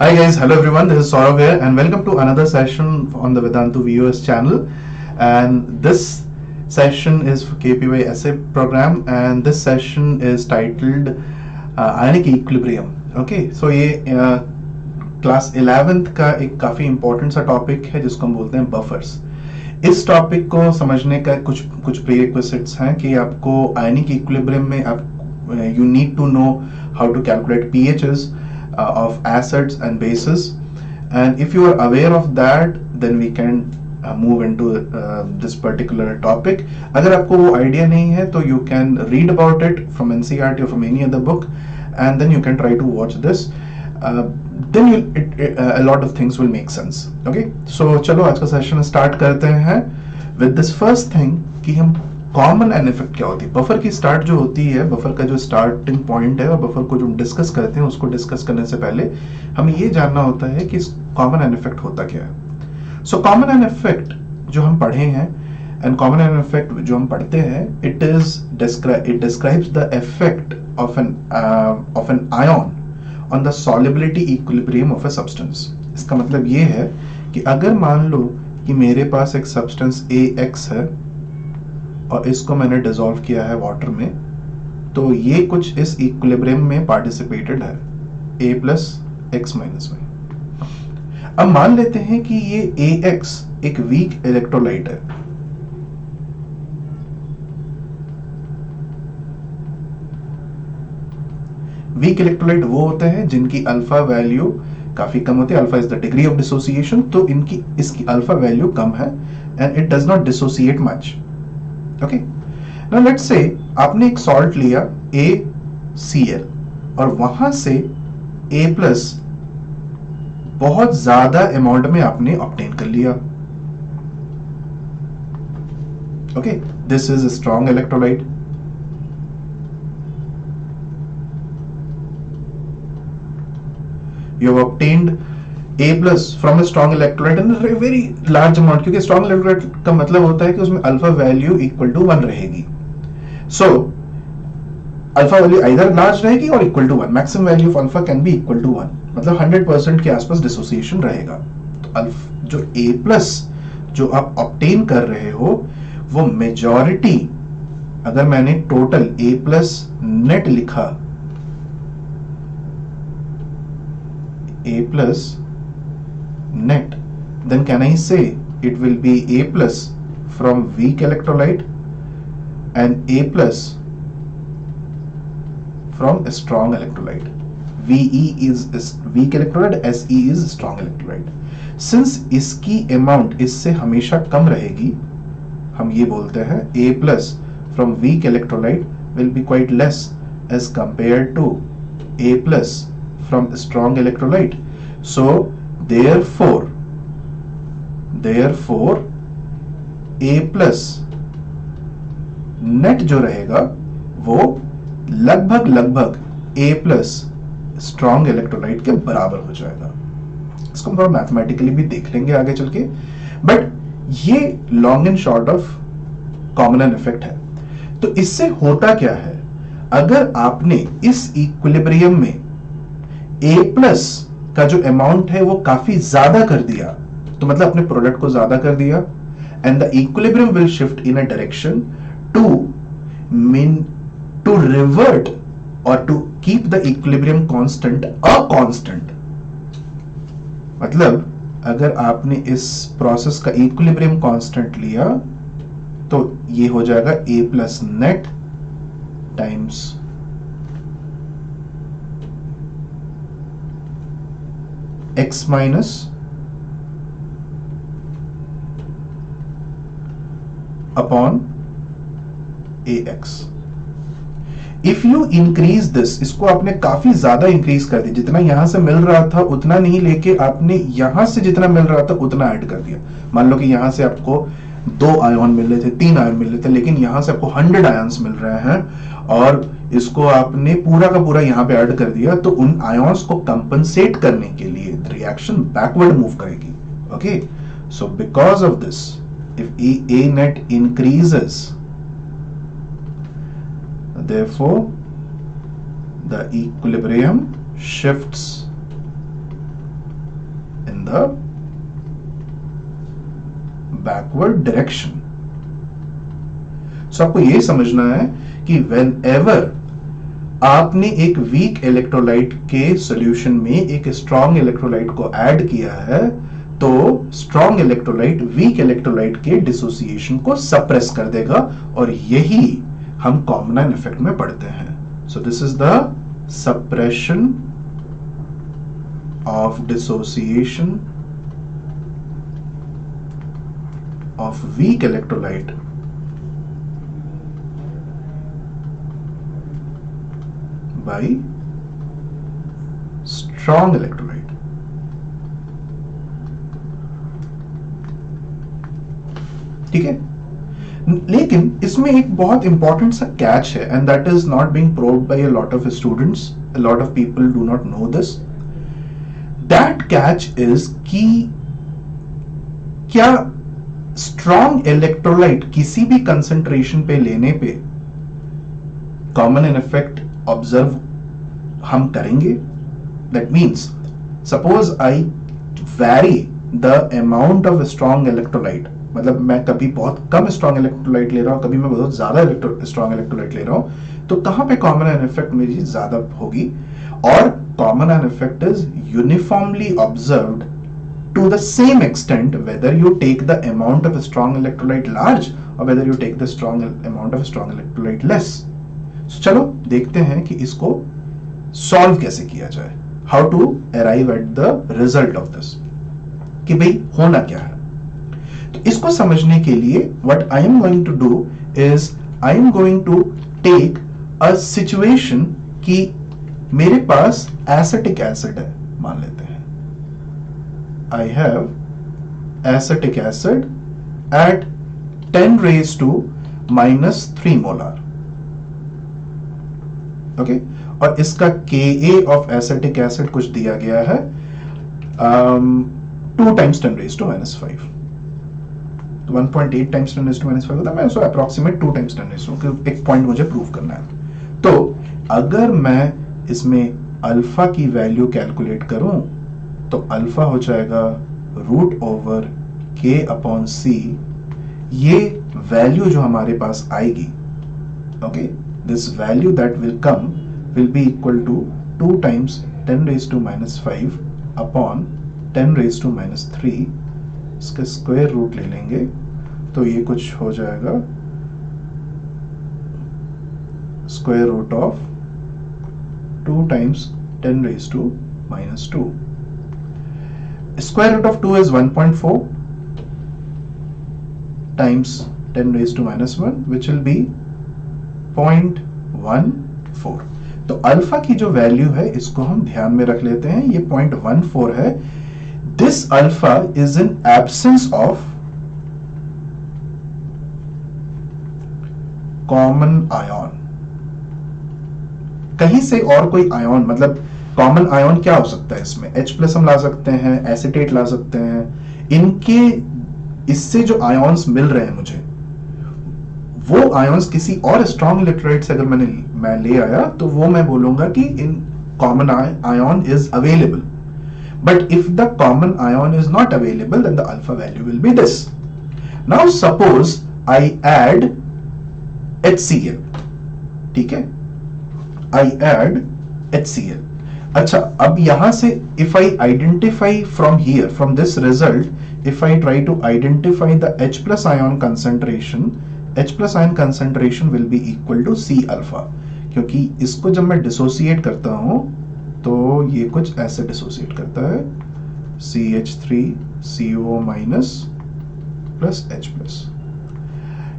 Hi guys, hello everyone. This is Saurav here, and welcome to another session on the Vedantu VOS channel. And this session is for KPY essay program, and this session is titled Ionic Equilibrium. Okay, so ये class 11th का एक काफी important सा topic है जिसको हम बोलते हैं बफर्स. इस टॉपिक को समझने का कुछ प्रीरिक्विजिट्स हैं कि आपको आयनिक इक्विलिब्रियम में आप you need to know how to calculate pHs of acids and bases, and if you are aware of that then we can move into this particular topic. अगर आपको वो idea नहीं है तो you can read about it from NCERT or from any other book, and then you can try to watch this. Then a lot of things will make sense. Okay, so चलो आज का session start करते हैं with this first thing कि हम common and effect क्या होती है. बफर की स्टार्ट जो होती है, बफर का जो स्टार्टिंग पॉइंट है और बफर को जो डिस्कस करते हैं उसको डिस्कस करने से पहले हमें ये जानना होता है कि कॉमन एंड इफेक्ट होता क्या है. सो कॉमन एंड इफेक्ट जो हम पढ़े हैं एंड कॉमन एंड इफेक्ट जो हम पढ़ते हैं, it describes the effect of an ion on the solubility equilibrium of a substance. इसका मतलब ये है कि अगर मान लो कि मेरे पास एक सब्सटेंस AX है और इसको मैंने डिसॉल्व किया है वाटर में, तो ये कुछ इस इक्विलिब्रियम में पार्टिसिपेटेड है A प्लस एक्स माइनस में. अब मान लेते हैं कि ये AX एक वीक इलेक्ट्रोलाइट है. वीक इलेक्ट्रोलाइट वो होते हैं जिनकी अल्फा वैल्यू काफी कम होती है. Alpha is the degree of dissociation, तो इसकी अल्फा वैल्यू कम है and it does not dissociate much. Okay, now let's से आपने एक सॉल्ट लिया ACl और वहां से A प्लस बहुत ज्यादा अमाउंट में आपने ऑब्टेन कर लिया. Okay, this is a strong electrolyte. You have obtained A plus from a strong electrolyte in a very large amount, क्योंकि strong electrolyte का मतलब होता है कि उसमें अल्फा वैल्यू इक्वल टू 1 रहेगी. So alpha value either large रहेगी और equal to 1. Maximum value of alpha can be equal to 1, मतलब 100% के आसपास डिसोसिएशन रहेगा. तो जो A प्लस जो आप ऑब्टेन कर रहे हो वो मेजॉरिटी, अगर मैंने टोटल A प्लस नेट लिखा, A plus net, then can I say it will be A plus from weak electrolyte and A plus from a strong electrolyte. VE is weak electrolyte, SE is strong electrolyte. Since इसकी amount इससे हमेशा कम रहेगी, हम ये बोलते हैं A plus from weak electrolyte will be quite less as compared to A plus from strong electrolyte. So therefore A plus net जो रहेगा वो लगभग A plus strong electrolyte के बराबर हो जाएगा. इसको हम थोड़ा मैथमेटिकली भी देख लेंगे आगे चल के, बट ये long and short of common and effect है. तो इससे होता क्या है, अगर आपने इस इक्विलिब्रियम में A प्लस का जो अमाउंट है वो काफी ज्यादा कर दिया, तो मतलब अपने प्रोडक्ट को ज्यादा कर दिया, and the equilibrium will shift in a direction to revert or to keep the equilibrium constant a constant. मतलब अगर आपने इस प्रोसेस का इक्विलिब्रियम कांस्टेंट लिया तो ये हो जाएगा A plus net times x minus upon AX. If you increase this, इसको आपने काफी ज्यादा इंक्रीज कर दिया, जितना यहां से मिल रहा था उतना नहीं लेके आपने यहां से जितना मिल रहा था उतना ऐड कर दिया. मान लो कि यहां से आपको 2 आयन मिल रहे थे, 3 आयन मिल रहे थे, लेकिन यहां से आपको 100 आयन्स मिल रहे हैं और इसको आपने पूरा का पूरा यहां पे ऐड कर दिया, तो उन आयन्स को कंपनसेट करने के लिए रिएक्शन बैकवर्ड मूव करेगी. Okay, so because of this if A net increases, therefore the equilibrium shifts the backward direction. So आपको ये समझना है कि whenever आपने एक वीक इलेक्ट्रोलाइट के सॉल्यूशन में एक स्ट्रॉन्ग इलेक्ट्रोलाइट को ऐड किया है, तो स्ट्रॉन्ग इलेक्ट्रोलाइट वीक इलेक्ट्रोलाइट के डिसोसिएशन को सप्रेस कर देगा, और यही हम कॉमन इफेक्ट में पढ़ते हैं. So this is the suppression of dissociation of weak electrolyte by strong electrolyte. ठीक है, लेकिन इसमें एक बहुत इंपॉर्टेंट सा कैच है, and that is not being proved by a lot of students. A lot of people do not know this. That catch is कि क्या स्ट्रॉन्ग इलेक्ट्रोलाइट किसी भी कंसंट्रेशन पे लेने पे कॉमन इन इफेक्ट ऑब्जर्व हम करेंगे? That means suppose I vary the amount of strong electrolyte, मतलब मैं कभी बहुत कम स्ट्रॉन्ग इलेक्ट्रोलाइट ले रहा हूं, कभी मैं बहुत ज्यादा स्ट्रॉन्ग इलेक्ट्रोलाइट ले रहा हूं, तो कहां पे कॉमन एन इफेक्ट मेरी ज्यादा होगी? और common an effect is uniformly observed to the same extent whether you take the amount of strong electrolyte large or whether you take the strong amount of strong electrolyte less. So चलो देखते हैं कि इसको solve कैसे किया जाए. How to arrive at the result of this, कि भाई होना क्या है. तो इसको समझने के लिए what I am going to do is I am going to take a situation कि मेरे पास एसिटिक एसिड है, मान लेते हैं. I have acetic acid at 10 raised to minus 3 molar. Okay? और इसका Ka of acetic acid कुछ दिया गया है 2 times 10 raised to minus 5. 1.8 times 10 raised to minus 5 होता है. मैं उसको approximate 2 times 10 raised to, एक पॉइंट मुझे प्रूव करना है. तो अगर मैं इसमें अल्फा की वैल्यू कैलकुलेट करूं तो अल्फा हो जाएगा root over K upon C. ये वैल्यू जो हमारे पास आएगी, okay, this value that will come will be equal to 2 times 10 raised to minus 5 upon 10 raised to minus 3. इसका स्क्वायर रूट ले लेंगे तो ये कुछ हो जाएगा square root of 2 times 10 raised to minus 2. Square root of 2 is 1.4 times 10 raised to minus 1, which will be 0.14. तो alpha की जो वैल्यू है इसको हम ध्यान में रख लेते हैं, ये 0.14 है. This alpha is in absence of common ion. कहीं से और कोई आयन, मतलब कॉमन आयन क्या हो सकता है इसमें? H+ हम ला सकते हैं, एसिटेट ला सकते हैं. इनके इससे जो आयन्स मिल रहे हैं मुझे, वो आयन्स किसी और स्ट्रॉन्ग इलेक्ट्रोलाइट से अगर मैं ले आया तो वो मैं बोलूंगा कि in common ion is available. But if the common ion is not available then the alpha value will be this. Now suppose I add HCl. ठीक है, आई ऐड HCl. अच्छा, अब यहां से if I identify from here, from this result, if I try to identify the H+ ion concentration, H+ ion concentration will be equal to C alpha. क्योंकि इसको जब मैं डिसोसिएट करता हूं तो ये कुछ ऐसे डिसोसिएट करता है, CH3CO- प्लस H+.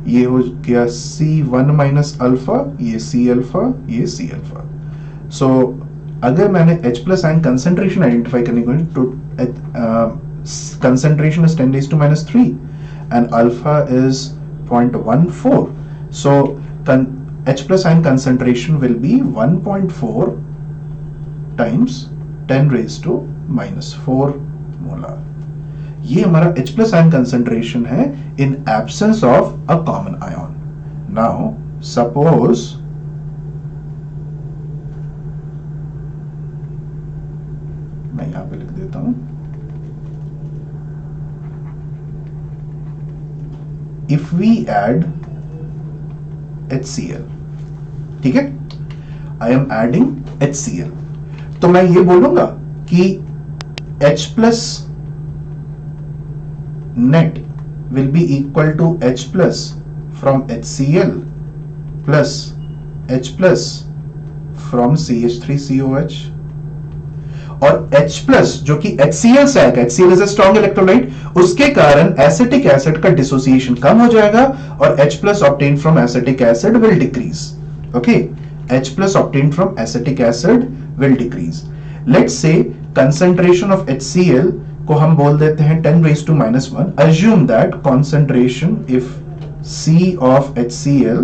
ये हो गया C1 माइनस अल्फा, ये C अल्फा, ये C अल्फा. सो अगर मैंने H+ आयन कंसेंट्रेशन आइडेंटिफाई करने को, तो concentration is 10 raised to minus 3 and alpha is 0.14. So H+ ion concentration will be 1.4 times 10 raised to minus 4 molar. ये हमारा H+ ion concentration है in absence of a common ion. Now suppose मैं यहां पे लिख देता हूं if we add HCl, ठीक है, I am adding HCl, तो मैं ये बोलूंगा कि H plus net will be equal to H plus from HCl plus H plus from CH3COH, और H plus जो कि HCl से आएगा, HCl is a strong electrolyte, उसके कारण एसिटिक एसिड का डिसोसिएशन कम हो जाएगा और H plus obtained from acetic acid will decrease. Okay, H plus obtained from acetic acid will decrease. Let's say concentration of HCl को हम बोल देते हैं 10 raised to minus 1. Assume that concentration if C of HCl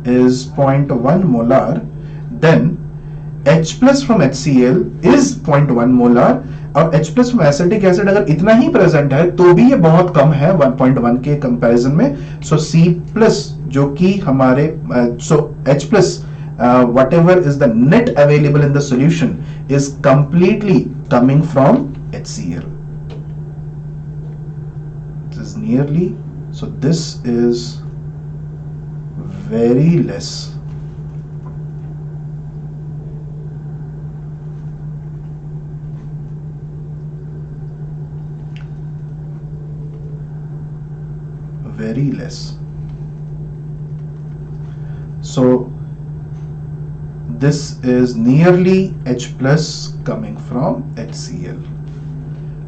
is 0.1 molar, then H plus from HCl is 0.1 molar, और H plus from acetic acid अगर इतना ही present है तो भी ये बहुत कम है 1.1 के कंपैरिजन में. सो C plus जो कि हमारे H plus whatever is the net available in the solution is completely coming from HCl. This is nearly, so this is very less. Very less. So this is nearly H plus coming from HCl.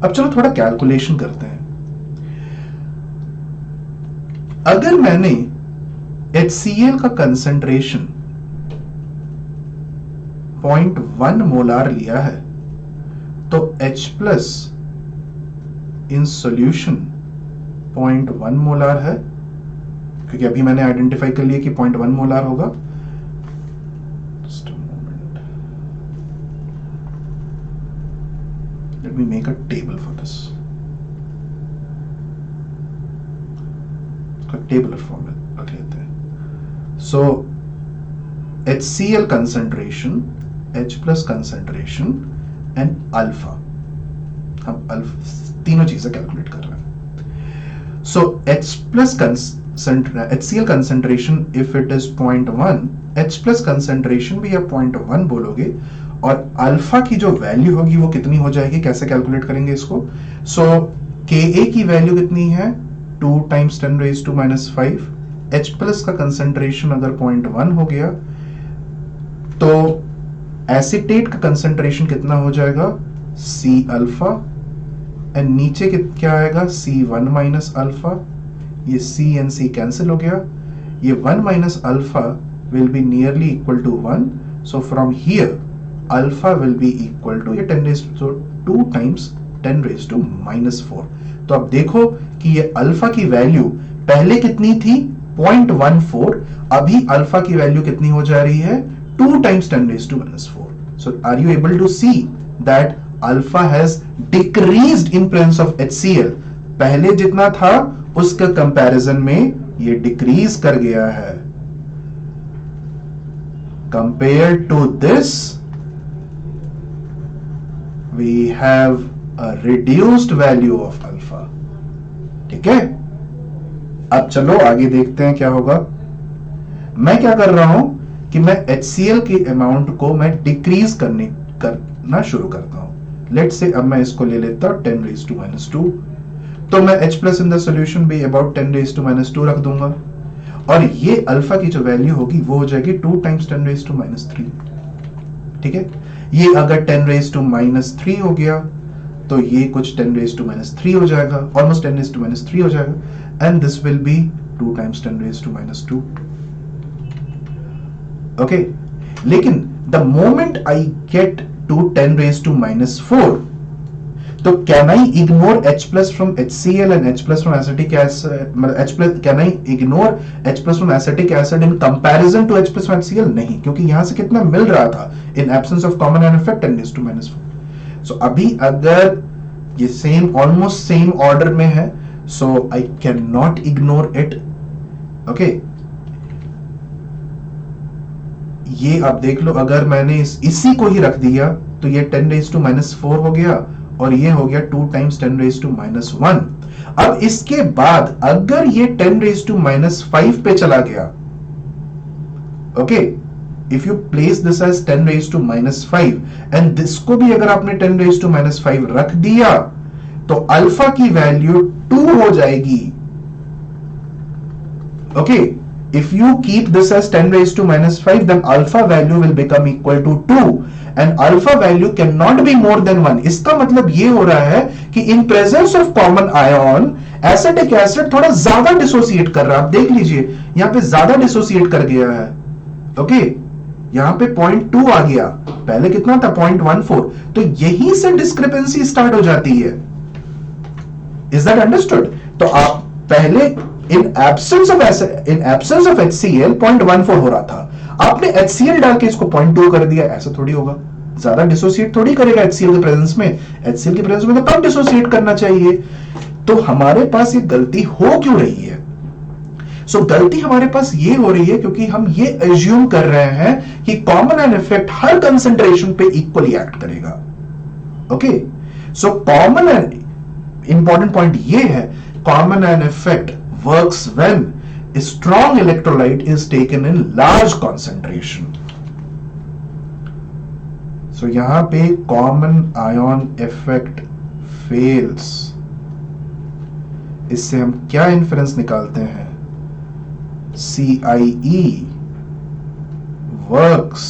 अब चलो थोड़ा calculation करते हैं. अगर मैंने HCl का concentration 0.1 molar लिया है तो H plus in solution 0.1 molar है, क्योंकि अभी मैंने आइडेंटिफाई कर लिया कि 0.1 मोलार होगा. Just a moment. Let me make a table for this. इसका टेबलर फॉर्म में रख लेते हैं. So HCl concentration, H plus concentration and alpha, हम अल्फा तीनों चीजें कैलकुलेट कर रहे हैं. So H plus HCl concentration if it is 0.1, H plus concentration भी आप 0.1 बोलोगे और अल्फा की जो वैल्यू होगी वो कितनी हो जाएगी, कैसे कैलकुलेट करेंगे इसको. So Ka की वैल्यू कितनी है, 2 times 10 raised to minus 5. H plus का कंसंट्रेशन अगर 0.1 हो गया तो एसीटेट का कंसंट्रेशन कितना हो जाएगा, C अल्फा, एंड नीचे क्या आएगा, C1 माइनस अल्फा. ये C एंड C कैंसिल हो गया, ये 1 minus alpha will be nearly equal to 1. So from here alpha will be equal to ये 10 raised to 2 times 10 raised to minus 4. तो अब देखो कि ये अल्फा की वैल्यू पहले कितनी थी, 0.14, अभी अल्फा की वैल्यू कितनी हो जा रही है, 2 times 10 raised to minus 4. So are you able to see that alpha has decreased in presence of HCl? पहले जितना था उसका कंपैरिजन में ये डिक्रीज कर गया है. Compared to this, we have a reduced value of alpha. ठीक है, अब चलो आगे देखते हैं क्या होगा. मैं क्या कर रहा हूं कि मैं HCl के अमाउंट को मैं डिक्रीज करना शुरू करता हूं. लेट्स से अब मैं इसको ले लेता हूं 10 raised to minus 2, तो मैं H plus in the solution भी about 10 raised to minus 2 रख दूंगा और ये अल्फा की जो वैल्यू होगी वो हो जाएगी 2 times 10 raised to minus 3. ठीक है, ये अगर 10 raised to minus 3 हो गया तो ये कुछ 10 raised to minus 3 हो जाएगा, almost 10 raised to minus 3 हो जाएगा, and this will be 2 times 10 raised to minus 2. Okay, लेकिन the moment I get to 10 raised to minus 4, तो can I ignore H plus from HCl and H plus from acetic acid? Can I ignore H plus from acetic acid in comparison to H plus from HCl? नहीं, क्योंकि यहां से कितना मिल रहा था in absence of common ion effect 10 raised to minus 4. So अभी अगर ये same almost same order में है, so I cannot ignore it. Okay, ये आप देख लो, अगर मैंने इसी को ही रख दिया तो ये 10 raised to minus 4 हो गया और ये हो गया 2 times 10 raised to minus 1. अब इसके बाद अगर ये 10⁻⁻5 पे चला गया, okay, if you place this as 10⁻⁻5 and this को भी अगर आपने 10⁻⁻5 रख दिया तो अल्फा की वैल्यू 2 हो जाएगी। Okay, if you keep this as 10⁻⁻5 then alpha value will become equal to 2 and alpha value cannot be more than 1। इसका मतलब ये हो रहा है कि in presence of common ion acetic acid थोड़ा ज्यादा डिसोसिएट कर रहा है। आप देख लीजिए यहां पे ज्यादा डिसोसिएट कर गया है। ओके, यहां पे 0.2 आ गया, पहले कितना था 0.14। तो यहीं से डिस्क्रिपेंसी स्टार्ट हो जाती है। Is that understood? तो आप पहले in absence of HCl 0.14 हो रहा था, आपने HCl डाल के इसको 0.2 कर दिया। ऐसा थोड़ी होगा, ज्यादा डिसोसिएट थोड़ी करेगा HCl के प्रेजेंस में। HCl के प्रेजेंस में तो कम डिसोसिएट करना चाहिए। तो हमारे पास ये गलती हो क्यों रही है? गलती हमारे पास ये हो रही है क्योंकि हम ये एज्यूम कर रहे हैं कि common an effect her concentration पे इक्वली एक्ट करेगा। Okay, so common an important point ये है, common an effect works when a strong electrolyte is taken in large concentration। So यहां पे common ion effect fails। इससे हम क्या inference निकालते हैं? CIE works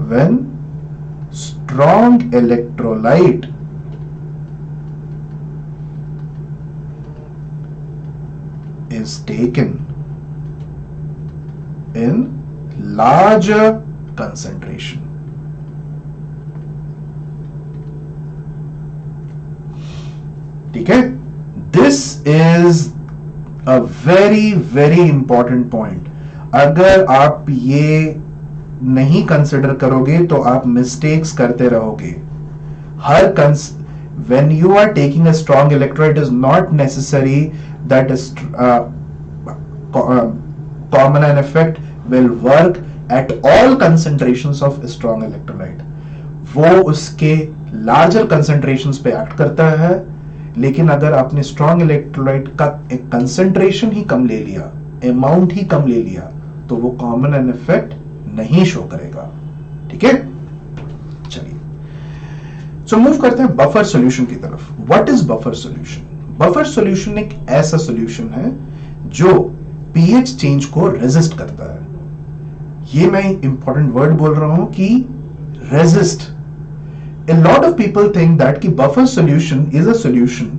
when strong electrolyte is taken in larger concentration। ठीक है, this is a very very important point. अगर आप ये नहीं कंसिडर करोगे तो आप मिस्टेक्स करते रहोगे। हर when you are taking a strong electrolyte, it is not necessary that is common an effect will work at all concentrations of a strong electrolyte। वो उसके larger concentrations पे एक्ट करता है, लेकिन अगर आपने strong electrolyte का एक concentration ही कम ले लिया, amount ही कम ले लिया, तो वो common an effect नहीं शो करेगा। ठीक है, चलिए सो मूव करते हैं बफर सॉल्यूशन की तरफ। What is buffer solution? Buffer solution एक ऐसा सॉल्यूशन है जो पीएच चेंज को रेजिस्ट करता है। ये मैं इंपॉर्टेंट वर्ड बोल रहा हूं कि resist. A lot of people think that कि buffer solution is a solution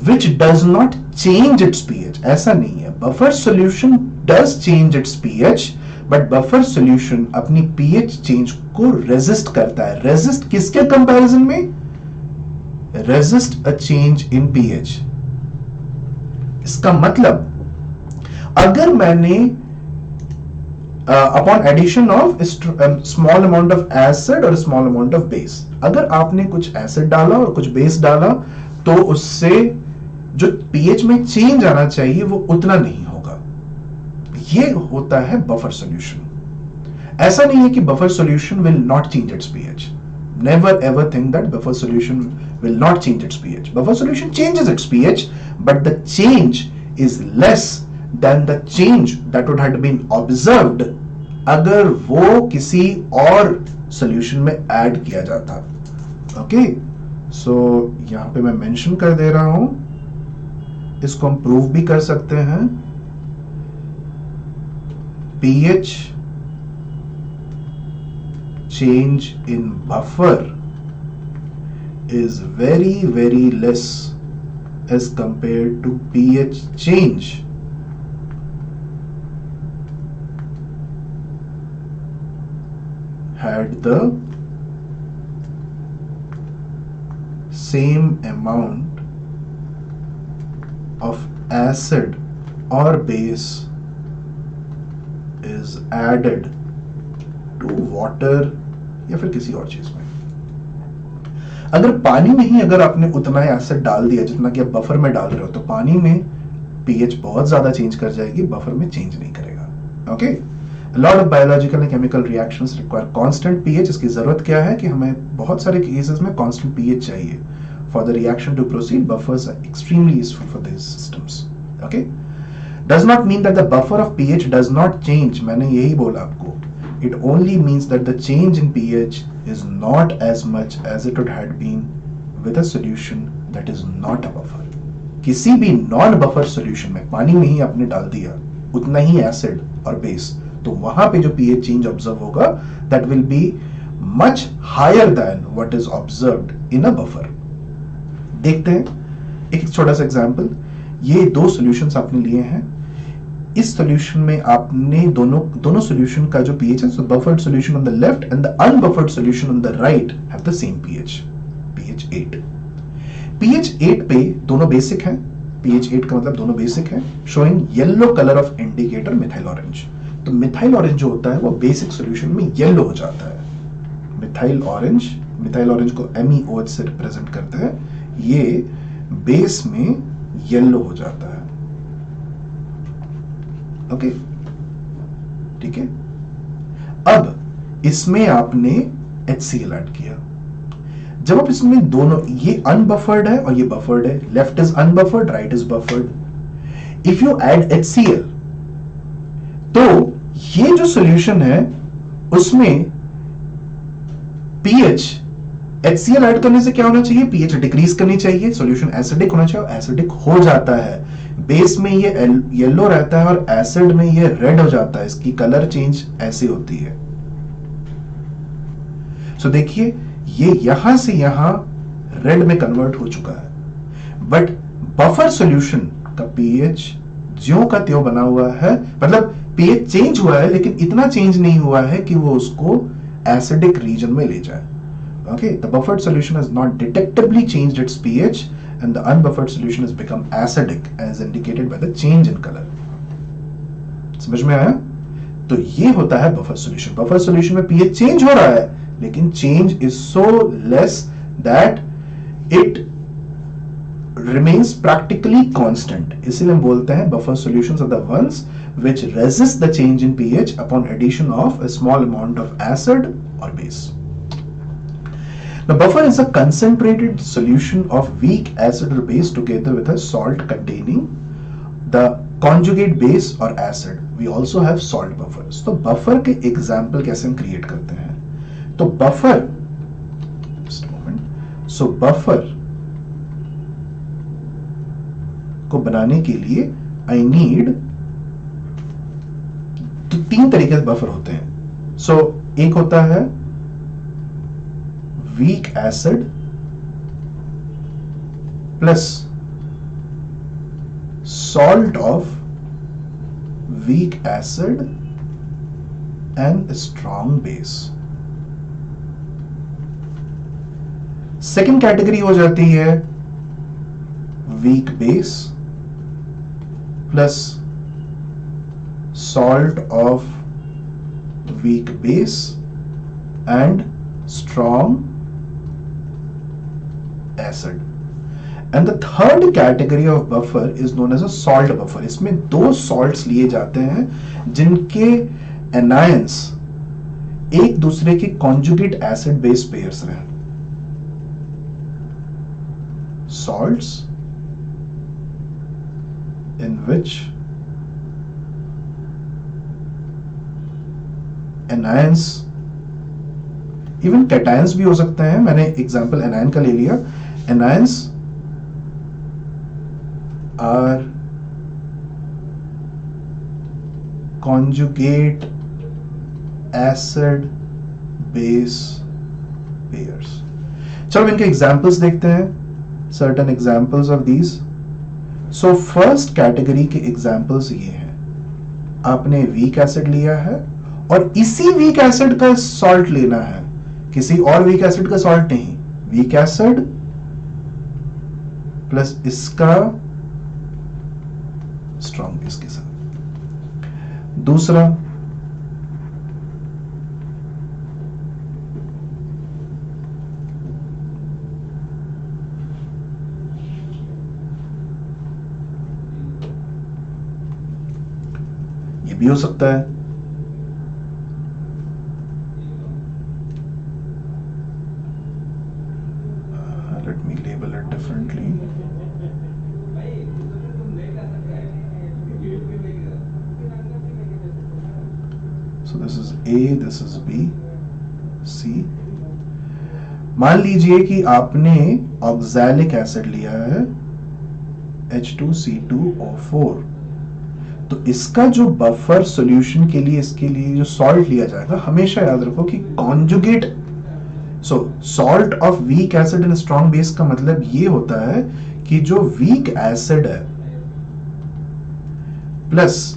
which does not change its pH। ऐसा नहीं है। Buffer solution does change its pH, but buffer solution अपनी pH change को resist करता है। Resist किसके comparison में? Resist a change in pH। इसका मतलब अगर मैंने upon addition of small amount of acid और small amount of base, अगर आपने कुछ एसिड डाला और कुछ बेस डाला तो उससे जो पीएच में चेंज आना चाहिए वो उतना नहीं होगा। ये होता है बफर सॉल्यूशन। ऐसा नहीं है कि buffer solution will not change its pH. Never ever think that buffer solution will not change its pH. Buffer solution changes its pH, but the change is less than the change that would have been observed अगर वो किसी और solution में add किया जाता। Okay, so यहां पे मैं मेंशन कर दे रहा हूं, इसको हम प्रूव भी कर सकते हैं। pH change in buffer is very very less as compared to pH change had the same amount of acid or base is added to water या फिर किसी और चीज में। अगर पानी में ही अगर आपने उतना एसिड डाल दिया जितना कि आप बफर में डाल रहे हो, तो पानी में पीएच बहुत ज्यादा चेंज कर जाएगी, बफर में चेंज नहीं करेगा। Okay, lot of biological and chemical reactions require constant pH. इसकी जरूरत क्या है कि हमें बहुत सारे केसेस में कांस्टेंट पीएच चाहिए। for the reaction to proceed, buffers are extremely useful for these systems. Okay, does not mean that the buffer of pH does not change. मैंने यही बोला आपको. It only means that the change in pH is not as much as it would have been with a solution that is not a buffer. किसी भी non buffer solution में पानी में ही आपने डाल दिया उतना ही एसिड और बेस, तो वहां पे जो pH चेंज ऑब्जर्व होगा that will be much higher than what is observed in a buffer. देखते हैं एक छोटा सा एग्जांपल. ये दो सॉल्यूशंस आपने लिए हैं. इस सॉल्यूशन में आपने दोनों सॉल्यूशन का जो pH है, so buffered solution on the left and the unbuffered solution on the right have the same pH, pH 8. pH 8 पे दोनों बेसिक हैं. pH 8 का मतलब दोनों बेसिक हैं, showing yellow color of indicator methyl orange. तो मिथाइल ऑरेंज जो होता है वो बेसिक सॉल्यूशन में येलो हो जाता है. मिथाइल ऑरेंज को MEOH से रिप्रेजेंट करते हैं. ये बेस में येलो हो जाता है. ओके, ठीक है. अब इसमें आपने HCl ऐड किया. जब आप इसमें दोनों, ये अनबफर्ड है और ये बफर्ड है, left is unbuffered, right is buffered. If you add HCl तो ये जो सॉल्यूशन है उसमें pH HCl ऐड करने से क्या होना चाहिए, pH डिक्रीज करनी चाहिए, सॉल्यूशन एसिडिक होना चाहिए, एसिडिक हो जाता है. बेस में ये येलो रहता है और एसिड में ये रेड हो जाता है. इसकी कलर चेंज ऐसे होती है. सो देखिए ये यहां से यहां रेड में कन्वर्ट हो चुका है, बट बफर सॉल्यूशन का pH ज्यों का त्यों बना हुआ है. मतलब pH चेंज हुआ है लेकिन इतना चेंज नहीं हुआ है कि वो उसको एसिडिक रीजन में ले जाए. Okay, the buffered solution has not detectably changed its pH and the unbuffered solution has become acidic as indicated by the change in color. समझ में आया? तो ये होता है बफर सॉल्यूशन. बफर सॉल्यूशन में pH चेंज हो रहा है लेकिन change is so less that it remains practically constant. इसीलिए हम बोलते हैं buffer solutions are the ones which resist the change in pH upon addition of a small amount of acid or base. The buffer is a concentrated solution of weak acid or base together with a salt containing the conjugate base or acid. We also have salt buffers. तो buffer के example कैसे हम create करते हैं? तो buffer, just a moment. So buffer को बनाने के लिए I need, तो तीन तरीके से बफर होते हैं. So एक होता है weak acid plus salt of weak acid and strong base. Second category हो जाती है weak base plus salt of weak base and strong acid. And the third category of buffer is known as a salt buffer. इसमें दो salts लिए जाते हैं जिनके anions एक दूसरे के conjugate acid base pairs हैं. Salts in which anions, even cations भी हो सकते हैं. मैंने एग्जांपल anion का ले लिया. Anions are conjugate acid base pairs. चलो इनके एग्जांपल्स देखते हैं. Certain examples of these. So first category के एग्जांपल्स ये हैं. आपने weak acid लिया है और इसी weak acid का salt लेना है, किसी और weak acid का salt नहीं. weak acid प्लस इसका स्ट्रॉन्ग बेस के साथ. दूसरा ये भी हो सकता है. Let me label it differently. So this is A, this is B, C. मान लीजिए कि आपने ऑक्सैलिक एसिड लिया है H2C2O4, तो इसका जो बफर सॉल्यूशन के लिए इसके लिए जो सॉल्ट लिया जाएगा, हमेशा याद रखो कि conjugate, so salt of weak acid in strong base का मतलब ये होता है कि जो वीक एसिड है प्लस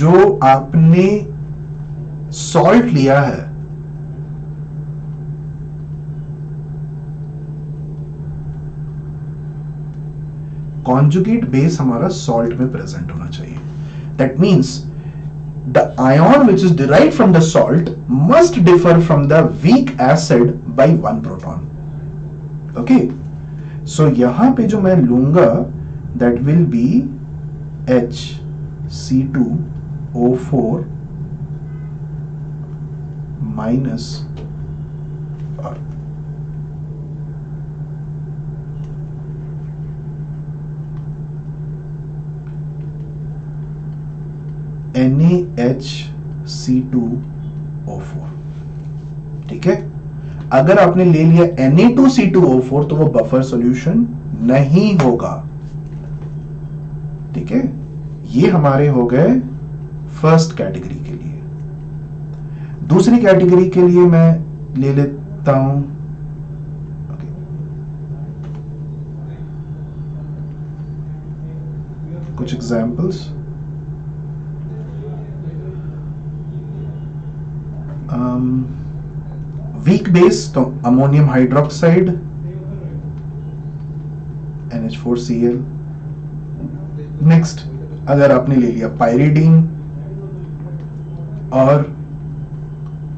जो आपने सॉल्ट लिया है, कॉन्जुगेट बेस हमारा सॉल्ट में प्रेजेंट होना चाहिए. That means the ion which is derived from the salt must differ from the weak acid by 1 proton. Okay, so यहां पे जो मैं लूंगा that will be HC2O4 minus और NaHC2O4. ठीक है, अगर आपने ले लिया Na2C2O4 तो वो बफर सॉल्यूशन नहीं होगा. ठीक है, ये हमारे हो गए फर्स्ट कैटेगरी के लिए. दूसरी कैटेगरी के लिए मैं ले लेता हूं कुछ एग्जाम्पल्स. वीक बेस तो अमोनियम हाइड्रोक्साइड NH4Cl. नेक्स्ट अगर आपने ले लिया पायरिडीन और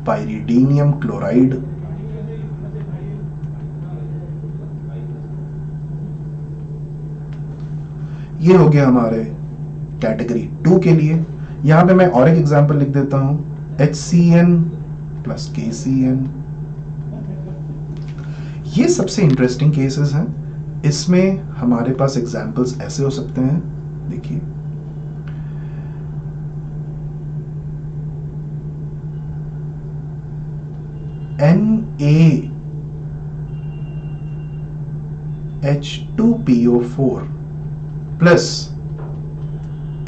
पायरिडीनियम क्लोराइड, ये हो गया हमारे कैटेगरी 2 के लिए. यहां पे मैं और एक एग्जांपल लिख देता हूं HCN प्लस KCN. ये सबसे इंटरेस्टिंग केसेस हैं. इसमें हमारे पास एग्जांपल्स ऐसे हो सकते हैं, देखिए NaH2PO4 प्लस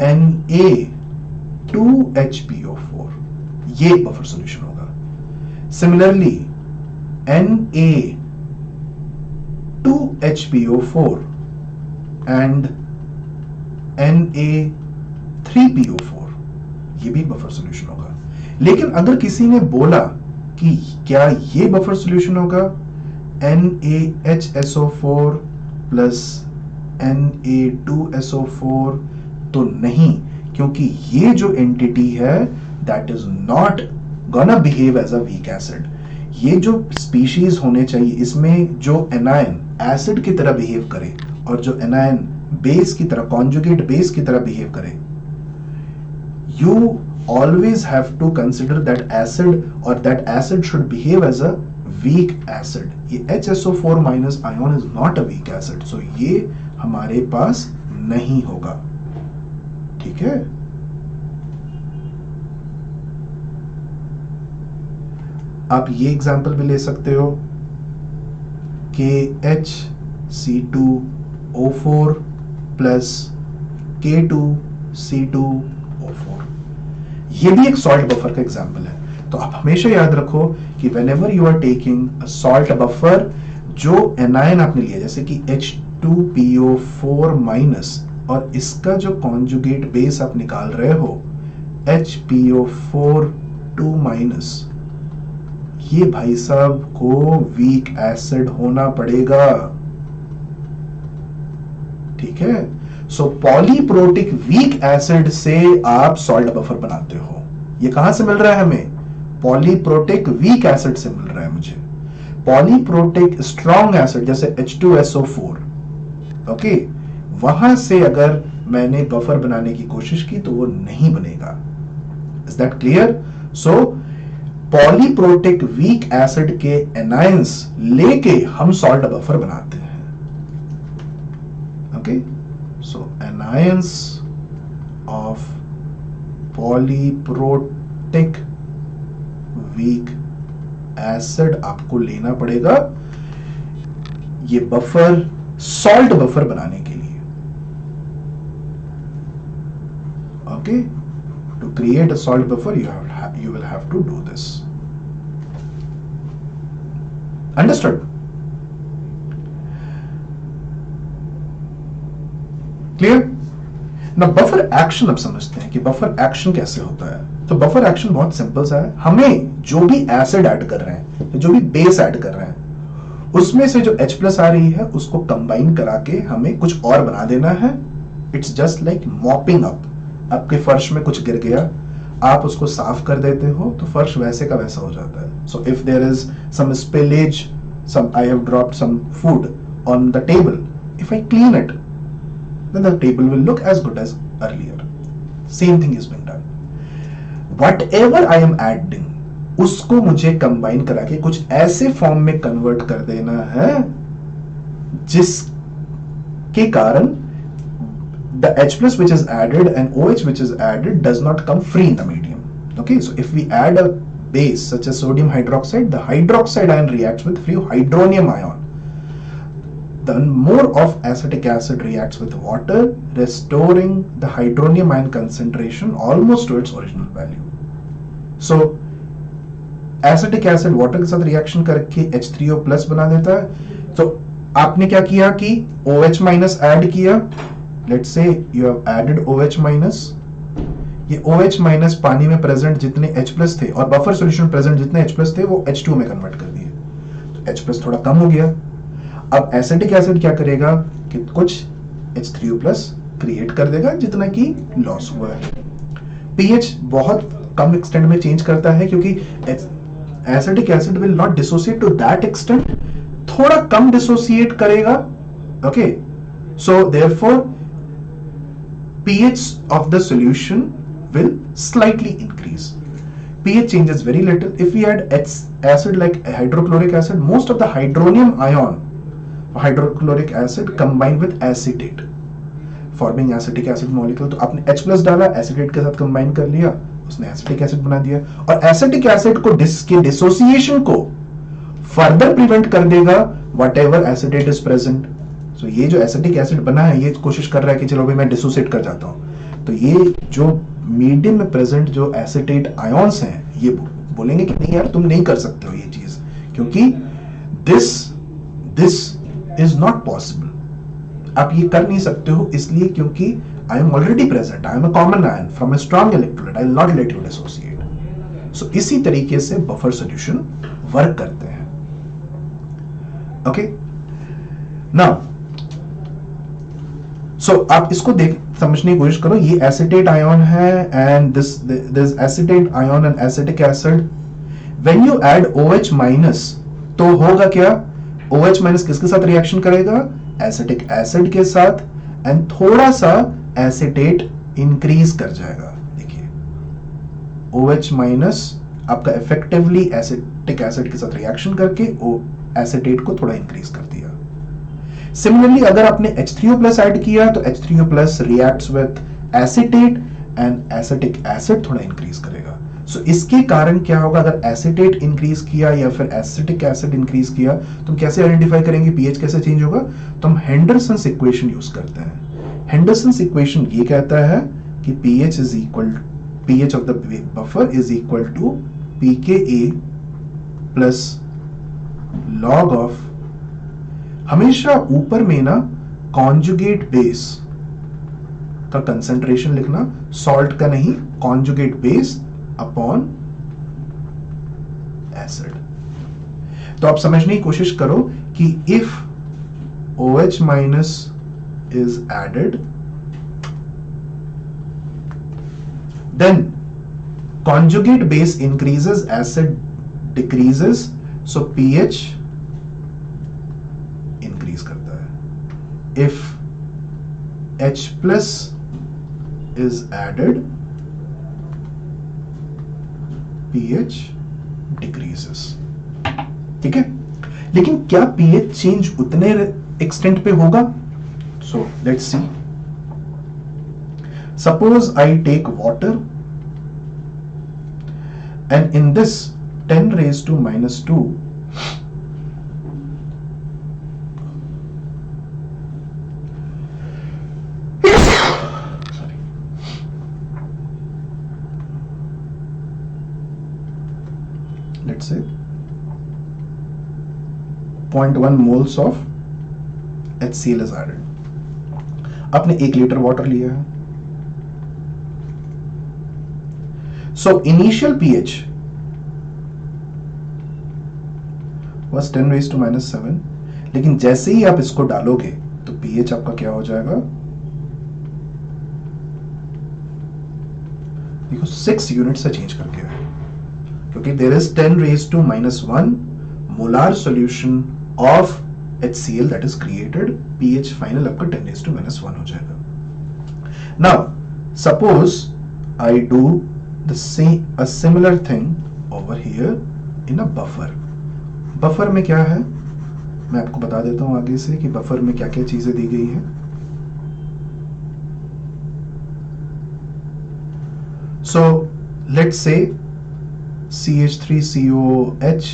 Na2HPO4, ये बफर सॉल्यूशन होगा. सिमिलरली Na2HPO4 एंड Na3PO4, ये भी बफर सॉल्यूशन होगा. लेकिन अगर किसी ने बोला कि क्या ये बफर सॉल्यूशन होगा NaHSO4 प्लस Na2SO4, तो नहीं, क्योंकि ये जो एंटिटी है that is not gonna behave as a weak acid. ये जो स्पीशीज होने चाहिए इसमें जो एनायन एसिड की तरह बिहेव करे और जो एनायन बेस की तरह, कॉन्जुगेट बेस की तरह बिहेव करे, you always have to consider that acid, or that acid should behave as a weak acid. ये HSO4 minus ion is not a weak acid, so ये हमारे पास नहीं होगा. ठीक है, आप ये एग्जांपल भी ले सकते हो KHC2O4 प्लस K2C2O4, ये भी एक सॉल्ट बफर का एग्जांपल है. तो आप हमेशा याद रखो कि whenever you are taking a salt buffer, जो एनायन आपने लिया जैसे कि H2PO4 माइनस और इसका जो कॉन्जुगेट बेस आप निकाल रहे हो HPO4 2 माइनस, ये भाई साहब को वीक एसिड होना पड़ेगा. ठीक है, सो पॉलीप्रोटिक वीक एसिड से आप सॉल्ट बफर बनाते हो. ये कहां से मिल रहा है हमें? पॉलीप्रोटिक वीक एसिड से मिल रहा है मुझे. पॉलीप्रोटिक स्ट्रॉन्ग एसिड जैसे H2SO4, ओके, वहां से अगर मैंने बफर बनाने की कोशिश की तो वो नहीं बनेगा. Is that clear? So polyprotic weak acid के एनायंस लेके हम सॉल्ट बफर बनाते हैं. Okay, so anions of polyprotic weak acid आपको लेना पड़ेगा ये बफर, सॉल्ट बफर बनाने के लिए. Okay, to create a salt buffer you will have to do this. Understood? Clear? ना बफर एक्शन अब समझते हैं कि बफर एक्शन कैसे होता है. तो बफर एक्शन बहुत सिंपल सा है. हमें जो भी एसिड ऐड कर रहे हैं, जो भी बेस ऐड कर रहे हैं, उसमें से जो H प्लस आ रही है उसको कंबाइन करा के हमें कुछ और बना देना है. It's just like mopping up. आपके फर्श में कुछ गिर गया, आप उसको साफ कर देते हो तो फर्श वैसे का वैसा हो जाता है. So if there is some spillage, some I have dropped some food on the table, if I clean it then the table will look as good as earlier. Same thing is being done. Whatever I am adding, उसको मुझे combine करा के कुछ ऐसे form में convert कर देना है जिसके कारण the H plus which is added and OH which is added does not come free in the medium. Okay, so if we add a base such as sodium hydroxide, the hydroxide ion reacts with free hydronium ion. Then more of acetic acid reacts with water, restoring the hydronium ion concentration almost to its original value. So acetic acid water के साथ reaction करके H3O plus बना देता है. तो आपने क्या किया कि OH minus ऐड किया. Let's say you have added OH minus. ये OH minus पानी में प्रेजेंट जितने H plus थे और बफर सॉल्यूशन प्रेजेंट जितने H plus थे वो H2 में कन्वर्ट कर दिए. तो H plus थोड़ा कम हो गया. अब एसिटिक एसिड क्या करेगा कि कुछ H3O प्लस क्रिएट कर देगा जितना कि लॉस हुआ है. पीएच बहुत कम एक्सटेंट में चेंज करता है क्योंकि acetic acid will not dissociate to that extent. थोड़ा कम डिसोसिएट करेगा. Okay, so therefore pH of the solution will slightly increase. pH changes very little. If we add acid like hydrochloric acid, most of the hydronium ion hydrochloric acid combine with acetate forming acetic acid molecule. तो आपने H plus डाला, acetate के साथ combine कर लिया, उसने acetic acid बना दिया. और acetic acid को के dissociation को further prevent कर देगा whatever acetate is present. So ये जो acetic acid बना है ये कोशिश कर रहा है कि चलो भाई मैं dissociate कर जाता हूँ. तो ये जो मीडियम में प्रेजेंट जो एसिटेट आयंस हैं ये बोलेंगे कि नहीं यार तुम नहीं कर सकते हो ये चीज, क्योंकि दिस इज नॉट पॉसिबल. आप ये कर नहीं सकते हो इसलिए क्योंकि I am already present, I am a common ion from a strong electrolyte, I will not let you dissociate. So इसी तरीके से बफर सॉल्यूशन वर्क करते हैं. ओके, नाउ सो आप इसको समझने की कोशिश करो. ये एसिटेट आयन है and this acetate ion and acetic acid. When you add OH minus तो होगा क्या, OH माइनस किसके साथ रिएक्शन करेगा, एसिटिक एसिड के साथ, एंड थोड़ा सा एसिटेट इंक्रीज कर जाएगा. देखिए OH माइनस आपका इफेक्टिवली एसिटिक एसिड के साथ रिएक्शन करके एसिटेट को थोड़ा इंक्रीज कर दिया. सिमिलरली अगर आपने H3O प्लस ऐड किया तो H3O plus reacts with acetate and acetic acid थोड़ा इंक्रीज करेगा. सो इसके कारण क्या होगा, अगर एसिटेट इंक्रीज किया या फिर एसिटिक एसिड इंक्रीज किया तो हम कैसे आइडेंटिफाई करेंगे पीएच कैसे चेंज होगा, तो हम हेंडरसन्स इक्वेशन यूज करते हैं. हेंडरसन्स इक्वेशन ये कहता है कि pH is equal pH of the buffer is equal to pKa plus log of, हमेशा ऊपर में ना कॉन्जुगेट बेस का कंसेंट्रेशन लिखना, सॉल्ट का नहीं, कॉन्जुगेट बेस अपॉन एसिड. तो आप समझने की कोशिश करो कि if OH minus is added then conjugate base increases, acid decreases, so pH increase करता है. If H plus is added, pH decreases. ठीक है, लेकिन क्या pH चेंज उतने एक्सटेंट पे होगा, So let's see. Suppose I take water, and in this 10 raised to minus 2, sorry, let's say 0.1 moles of HCl is added. आपने 1 litre water लिया है. So initial pH was 10 raised to minus 7, लेकिन जैसे ही आप इसको डालोगे तो pH आपका क्या हो जाएगा? देखो 6 यूनिट से चेंज करके है, क्योंकि there is 10 raised to minus 1 molar solution of HCl that is created. pH final आपका 10 raised to minus 1 हो जाएगा. Now suppose I do a similar thing over here in a buffer. Buffer में क्या है, मैं आपको बता देता हूं आगे से कि बफर में क्या क्या चीजें दी गई हैं. So let's say CH3COOH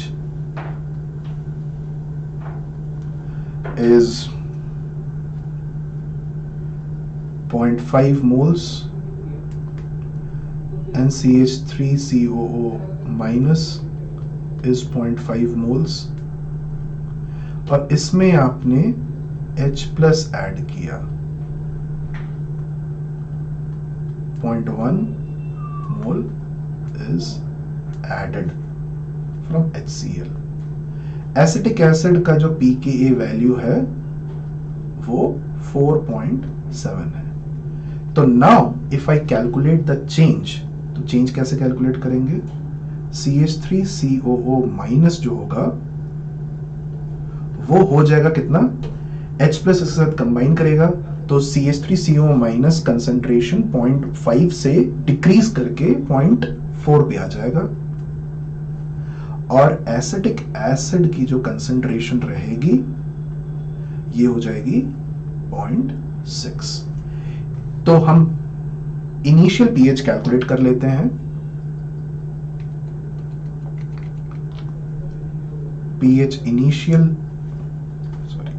is 0.5 moles and CH3COO minus is 0.5 moles, और इसमें आपने H plus ऐड किया, 0.1 mole is added from HCl. Acetic acid का जो pKa वैल्यू है वो 4.7 है. तो now if I calculate the change, तो चेंज कैसे कैलकुलेट करेंगे? CH3COO माइनस जो होगा वो हो जाएगा कितना? H प्लस इसके साथ कंबाइन करेगा तो CH3CO माइनस कंसेंट्रेशन 0.5 से डिक्रीज करके 0.4 पे आ जाएगा, और एसिटिक एसिड की जो कंसेंट्रेशन रहेगी ये हो जाएगी 0.6. तो हम इनिशियल पीएच कैलकुलेट कर लेते हैं. PH initial, sorry,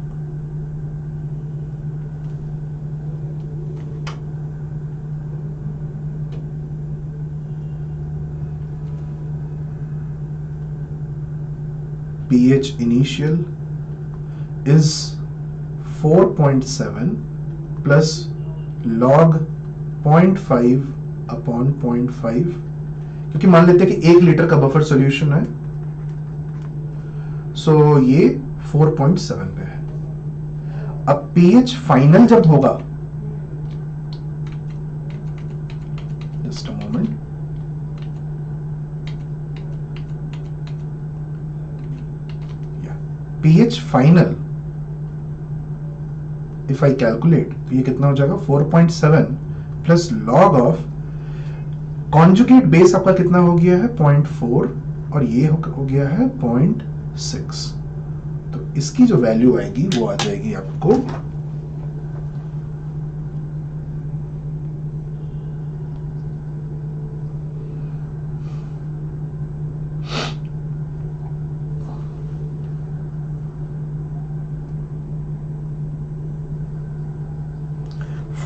pH initial is 4.7 plus log 0.5 upon 0.5, क्योंकि मान लेते हैं कि 1 लीटर का बफर सॉल्यूशन है, सो ये 4.7 पे है. अब pH फाइनल जब होगा, just a moment, pH final if I calculate तो ये कितना हो जाएगा? 4.7 plus log of conjugate base आपका कितना हो गया है? 0.4, और ये हो गया है 0.6. तो इसकी जो वैल्यू आएगी वो आ जाएगी आपको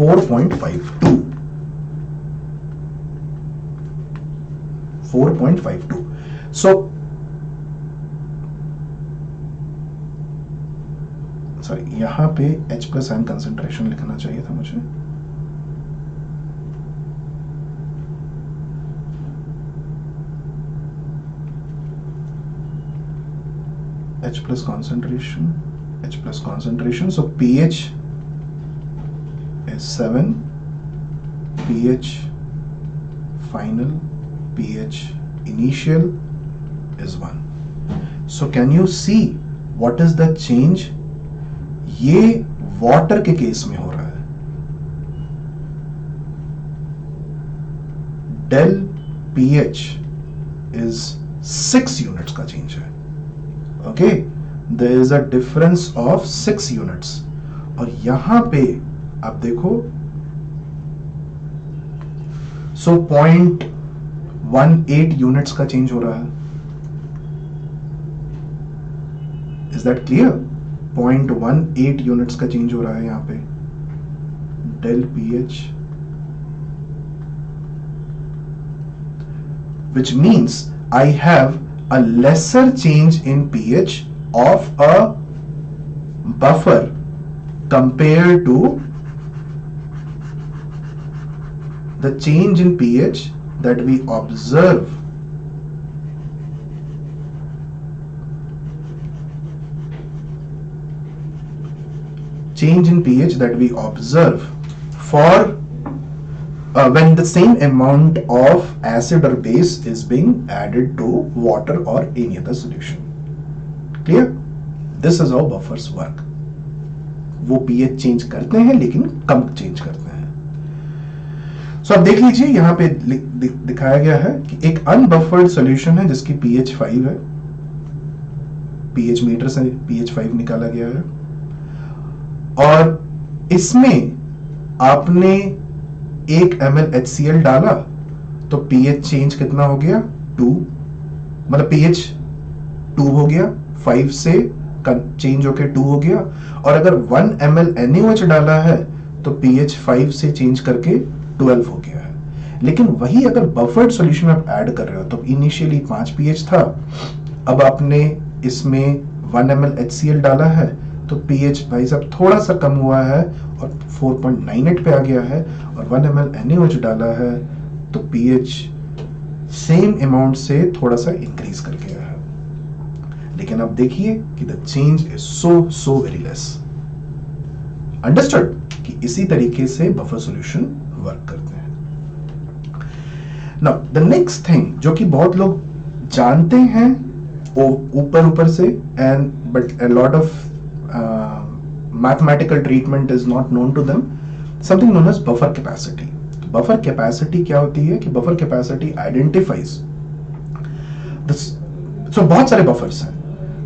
4.52. So सॉरी, यहां पे H प्लस आयन कंसेंट्रेशन लिखना चाहिए था मुझे. H plus concentration. So pH is 7, pH final, pH initial is 1. So can you see what is the change? ये वाटर के केस में हो रहा है. डेल pH is 6 यूनिट्स का चेंज है. Okay, there is a difference of 6 units, और यहां पे आप देखो, सो 0.18 यूनिट्स का चेंज हो रहा है. Is that clear? 0.18 यूनिट्स का चेंज हो रहा है यहां पे. Del pH, which means I have a lesser change in pH of a buffer compared to the change in pH that we observe for when the same amount of acid or base is being added to water or any other solution. Clear? This is how buffers work. वो pH change करते हैं लेकिन कम change करते हैं. So अब देख लीजिए यहाँ पे दिखाया गया है कि एक अनबफर्ड सॉल्यूशन है जिसकी pH 5 है. pH मीटर से pH 5 निकाला गया है और इसमें आपने 1 ml HCl डाला तो pH चेंज कितना हो गया? 2. मतलब pH 2 हो गया, 5 से चेंज होके 2 हो गया. और अगर 1 ml NaOH डाला है तो pH 5 से चेंज करके 12 हो गया है. लेकिन वही अगर बफर्ड सॉल्यूशन आप ऐड कर रहे हो तो इनिशियली 5 pH था, अब आपने इसमें 1 ml HCl डाला है तो pH भाई साहब थोड़ा सा कम हुआ है और 4.98 पे आ गया है. और 1 ml NaOH डाला है तो pH सेम अमाउंट से थोड़ा सा इंक्रीज कर गया है. लेकिन अब देखिए कि the change is so very less. Understood कि इसी तरीके से बफर सॉल्यूशन वर्क करते हैं. नाउ द नेक्स्ट थिंग जो कि बहुत लोग जानते हैं ऊपर से, and but a lot of mathematical treatment is not known to them, something known as buffer capacity. Buffer capacity क्या होती है कि buffer capacity identifies this. So बहुत सारे buffers हैं.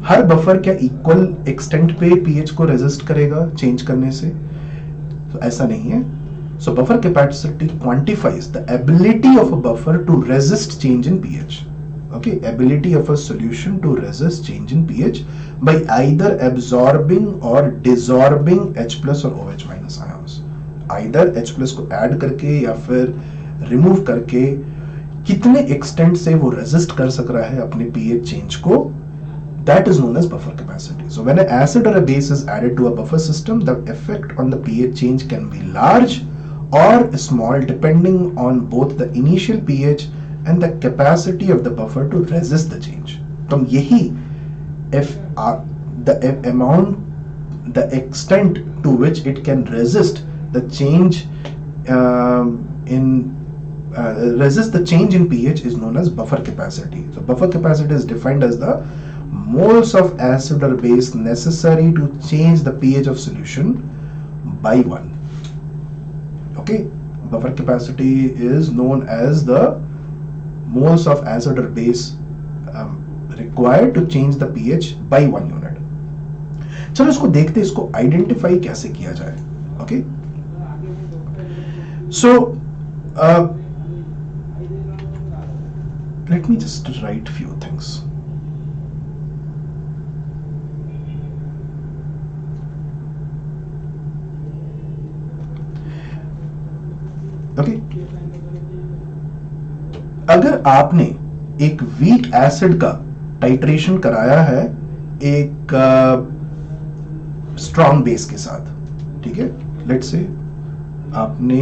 हर buffer क्या equal extent पे pH को resist करेगा change करने से? तो ऐसा नहीं है. So buffer capacity quantifies the ability of a buffer to resist change in pH. Okay, ability of a solution to resist change in pH by either absorbing or desorbing H plus or OH minus ions. Either H plus को add करके या फिर remove करके कितने extent से वो resist कर सक रहा है अपने pH change को, that is known as buffer capacity. So when an acid or a base is added to a buffer system, the effect on the pH change can be large or small depending on both the initial pH and the capacity of the buffer to resist the change. तो यही the amount, the extent to which it can resist the change resist the change in pH is known as buffer capacity. So buffer capacity is defined as the moles of acid or base necessary to change the pH of solution by 1. Okay, buffer capacity is known as the moles of acid or base required to change the pH by 1 unit. चलो इसको देखते हैं, इसको identify कैसे किया जाए. Okay, so let me just right few things. Okay, अगर आपने एक वीक एसिड का टाइट्रेशन कराया है एक स्ट्रॉन्ग बेस के साथ, ठीक है, लेट्स से आपने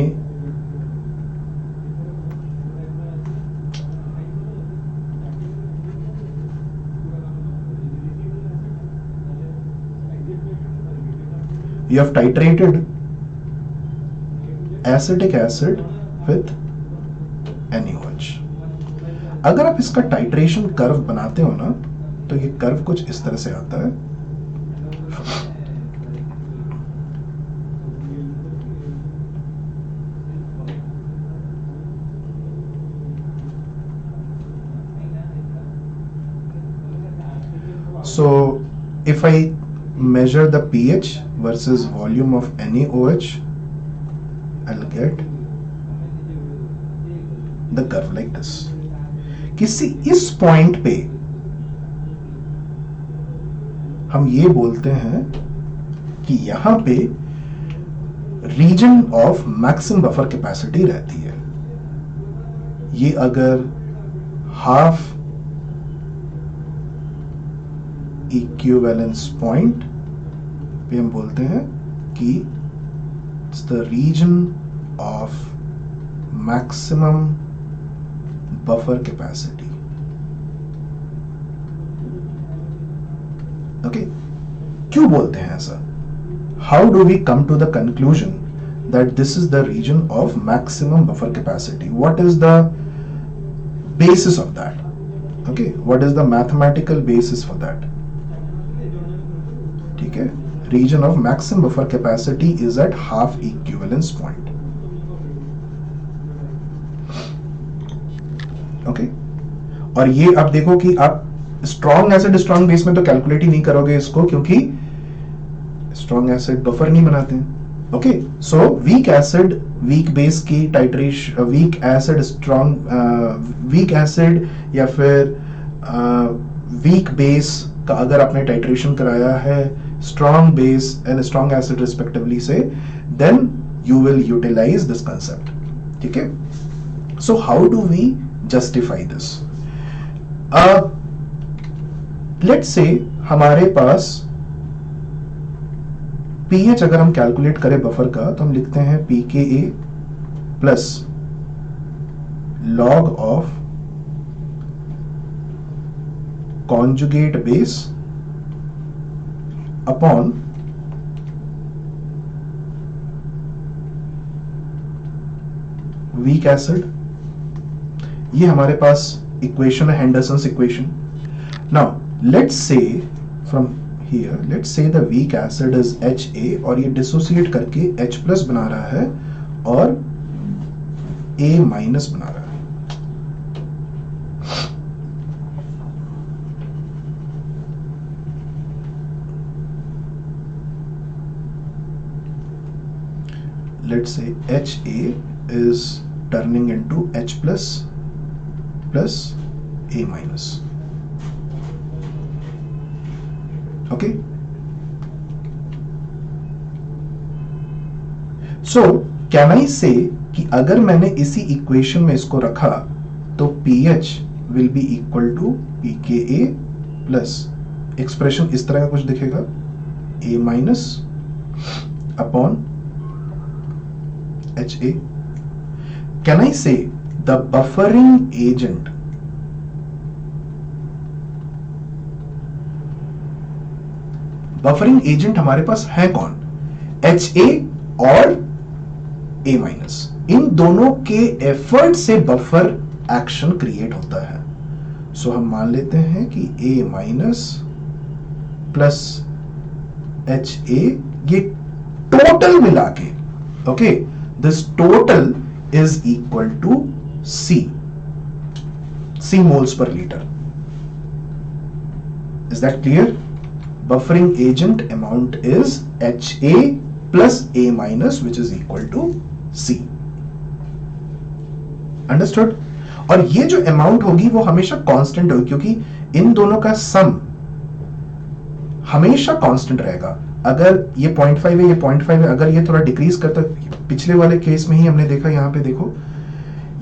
you have titrated acetic acid with NaOH. अगर आप इसका टाइट्रेशन कर्व बनाते हो ना तो ये कर्व कुछ इस तरह से आता है. So if I measure the pH versus volume of NaOH, I'll get the curve like this. किसी इस पॉइंट पे हम ये बोलते हैं कि यहां पे region of maximum buffer capacity रहती है. ये अगर हाफ इक्विवेलेंस पॉइंट पे हम बोलते हैं कि it's the region of maximum buffer capacity. Okay, क्यों बोलते हैं ऐसा? How do we come to the conclusion that this is the region of maximum buffer capacity? What is the basis of that? Okay, what is the mathematical basis for that? ठीक है, region of maximum buffer capacity is at half equivalence point. Okay, और ये आप देखो कि आप strong acid strong base में तो कैलकुलेट ही नहीं करोगे इसको, क्योंकि स्ट्रॉन्ग एसिड बफर नहीं बनाते हैं. Okay, so weak acid weak base की titration, weak acid strong, weak acid या फिर वीक बेस का अगर आपने टाइट्रेशन कराया है strong base and strong acid respectively से, then you will utilize this concept. ठीक है, so how do we justify this? Let's say हमारे पास pH अगर हम कैलकुलेट करें बफर का, तो हम लिखते हैं pKa plus log of conjugate base upon weak acid. ये हमारे पास इक्वेशन है, Henderson's equation. Now let's say from here, let's say the weak acid is HA और ये डिसोसिएट करके H प्लस बना रहा है और A माइनस बना रहा है. Let's say HA is turning into H plus plus A minus. Okay, so can I say कि अगर मैंने इसी इक्वेशन में इसको रखा तो pH will be equal to pKa plus expression इस तरह का कुछ दिखेगा, A minus upon HA. Can I say the buffering agent buffering agent हमारे पास है कौन? HA और A माइनस. इन दोनों के एफर्ट से बफर एक्शन क्रिएट होता है. सो हम मान लेते हैं कि A माइनस प्लस HA ये टोटल मिला के, okay, this total is equal to C moles per litre. Is that clear? Buffering agent amount is HA plus A minus which is equal to C. Understood? और ये जो amount होगी वो हमेशा constant होगी, क्योंकि इन दोनों का सम हमेशा कांस्टेंट रहेगा. अगर ये 0.5 है, ये 0.5 है, अगर ये थोड़ा डिक्रीज करता, पिछले वाले केस में ही हमने देखा, यहाँ पे देखो,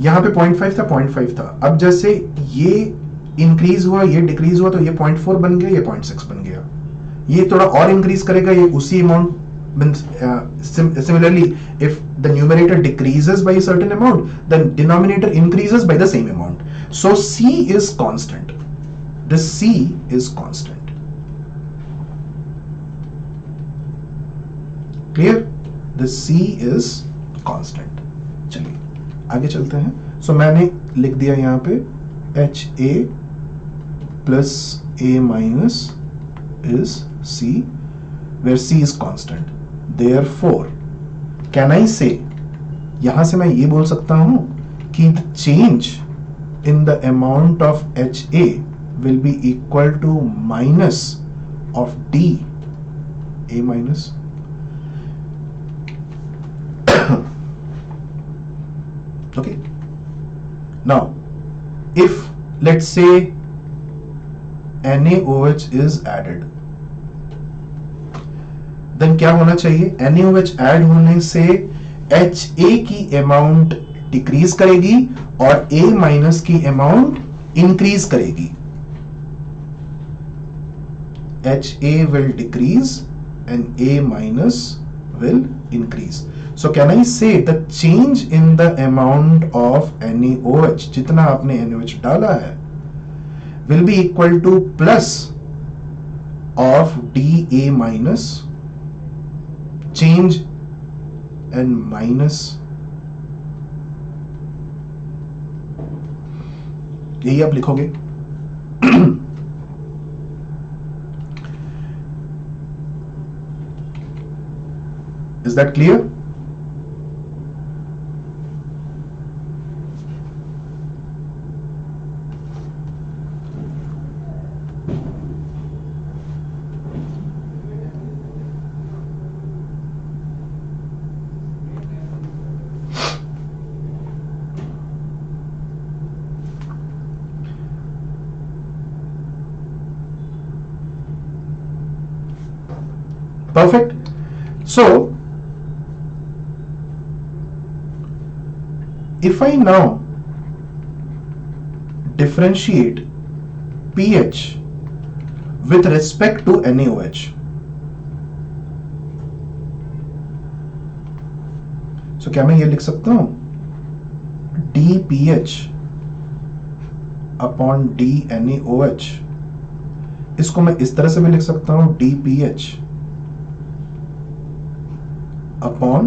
यहाँ पे 0.5 था, 0.5 था. अब जैसे ये इंक्रीज हुआ, ये डिक्रीज हुआ, तो ये 0.4 बन गया, ये 0.6 बन गया. ये थोड़ा और इंक्रीज करेगा, ये उसी amount. Similarly, if the numerator decreases by a certain amount, the denominator increases by the same amount. So C is constant. This C is constant. Clear? The C is constant. चलिए आगे चलते हैं. So मैंने लिख दिया यहाँ पे HA plus A minus is C, where C is constant. Therefore, can I say, यहां से मैं ये बोल सकता हूं कि the change in the amount of HA will be equal to minus of D A minus. Okay. Now, if let's say NaOH is added, then क्या होना चाहिए? NaOH ऐड होने से HA की अमाउंट डिक्रीज करेगी और A माइनस की amount increase करेगी. HA will decrease and A minus will increase. So can I say the change in the amount of NaOH, जितना आपने NaOH डाला है, will be equal to plus of dA minus change and minus, यही आप लिखोगे. Is that clear? Perfect. So if I now differentiate pH with respect to NaOH, so क्या मैं ये लिख सकता हूं? dPH upon dNaOH. इसको मैं इस तरह से भी लिख सकता हूं, dPH upon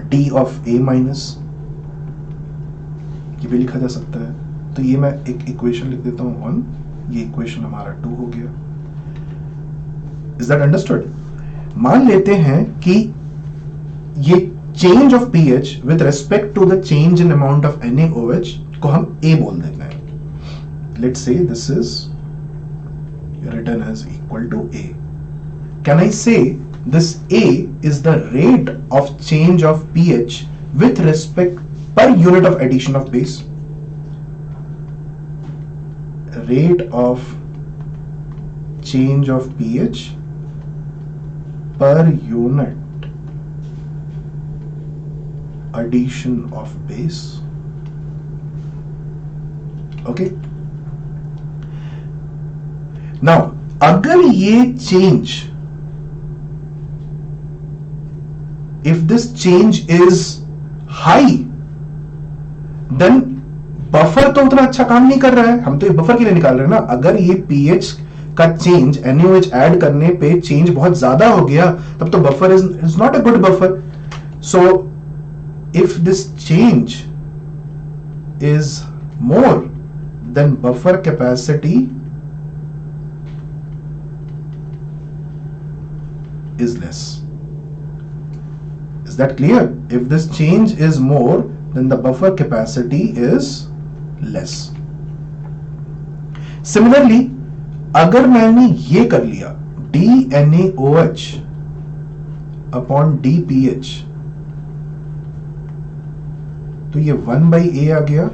D of A minus. ये भी लिखा जा सकता है. तो ये मैं एक इक्वेशन लिख देता हूं 1, ये इक्वेशन हमारा 2 हो गया. Is that understood? मान लेते हैं कि ये change of pH with respect to the change in amount of NaOH को हम A बोल देते हैं. Let's say this is written as equal to A. Can I say this A is the rate of change of pH with respect per unit of addition of base? Rate of change of pH per unit addition of base. Okay. Now, अगर ये change, if this change is high, then buffer तो उतना अच्छा काम नहीं कर रहा है. हम तो ये बफर के लिए निकाल रहे हैं ना. अगर ये pH का चेंज NaOH ऐड करने पे चेंज बहुत ज्यादा हो गया, तब तो buffer is not a good buffer. So if this change is more than buffer capacity is less. Is that clear? If this change is more, then the buffer capacity is less. Similarly, अगर मैंने ये कर लिया dNaOH upon dPH, तो ये 1/A आ गया.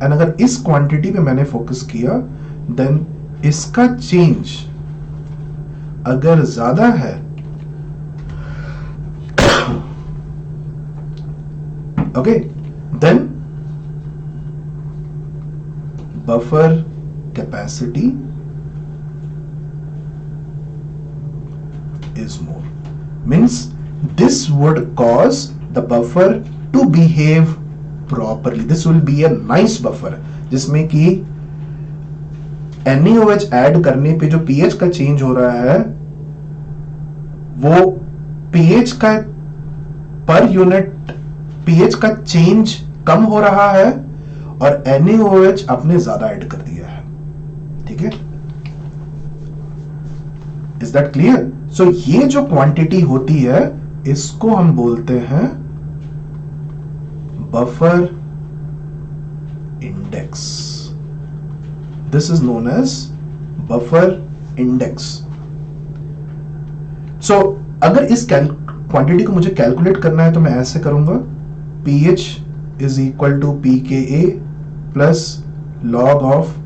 And अगर इस क्वांटिटी पे मैंने फोकस किया, देन इसका चेंज अगर ज्यादा है, okay, then buffer capacity is more. Means this would cause the buffer to behave properly. This will be a nice buffer जिसमें कि NaOH ऐड करने पे जो pH का चेंज हो रहा है, वो pH का पर यूनिट pH का चेंज कम हो रहा है और NaOH आपने ज्यादा ऐड कर दिया है. ठीक है? Is that clear? सो ये जो क्वांटिटी होती है, इसको हम बोलते हैं buffer index. This is known as buffer index. So अगर इस क्वांटिटी को मुझे कैलकुलेट करना है तो मैं ऐसे करूंगा, P H is equal to P K A plus log of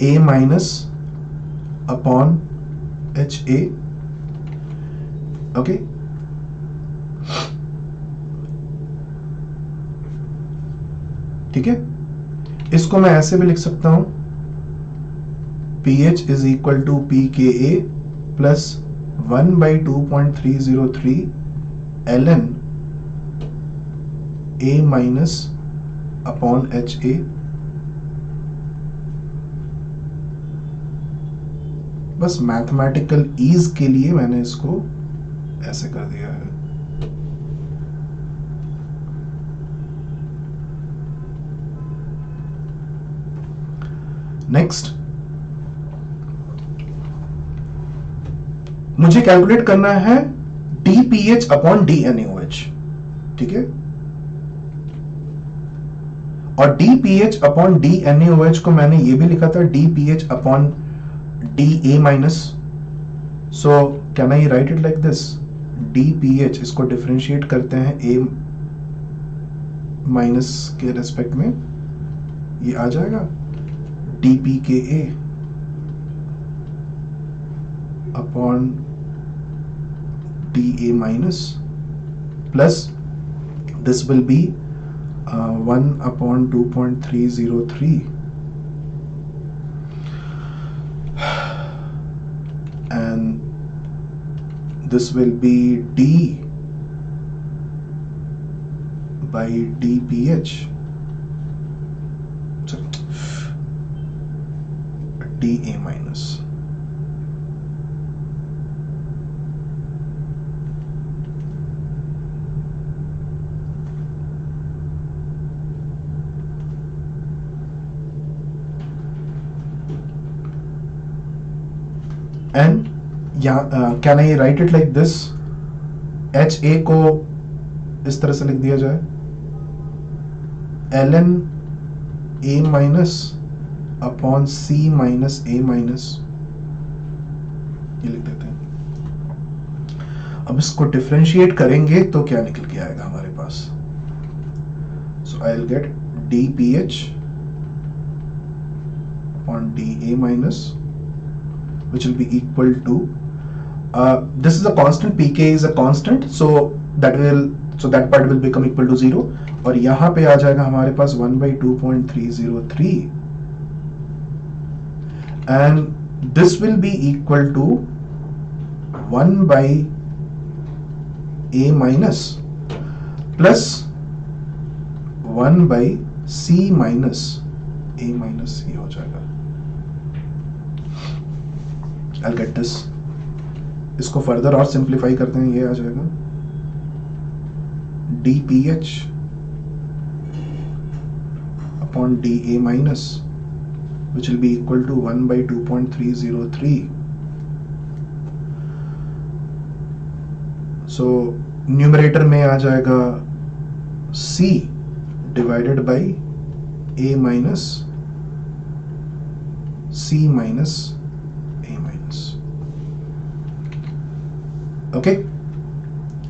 A minus upon H A. Okay, ठीक है. इसको मैं ऐसे भी लिख सकता हूं, P H is equal to P K A plus 1/2.303 ln a minus upon H A. बस मैथमेटिकल ईज के लिए मैंने इसको ऐसे कर दिया है. नेक्स्ट, मुझे कैलकुलेट करना है dpH अपॉन dNaOH. ठीक है, और dpH अपॉन dNaOH को मैंने ये भी लिखा था dpH upon da minus. So can I right it like this, dpH, इसको डिफरेंशिएट करते हैं a माइनस के रेस्पेक्ट में, ये आ जाएगा dpKa upon da minus plus this will be 1/2.303 and this will be d by dpH, da minus. And can I write it like this, HA को इस तरह से लिख दिया जाए, ln A minus upon C minus A minus, ये लिख देते हैं. अब इसको डिफरेंशिएट करेंगे तो क्या निकल के आएगा हमारे पास. So I will get dpH upon da minus, which will be equal to this is a constant, pk is a constant, so that part will become equal to 0, और यहां पे आ जाएगा हमारे पास 1/2.303 and this will be equal to 1/a minus plus 1/c minus a minus, ये हो जाएगा. I'll get this. इसको further और सिंप्लीफाई करते हैं, ये आ जाएगा dpH upon da minus, which will be equal to 1/2.303. So numerator में आ जाएगा c divided by a minus c minus a minus. Okay,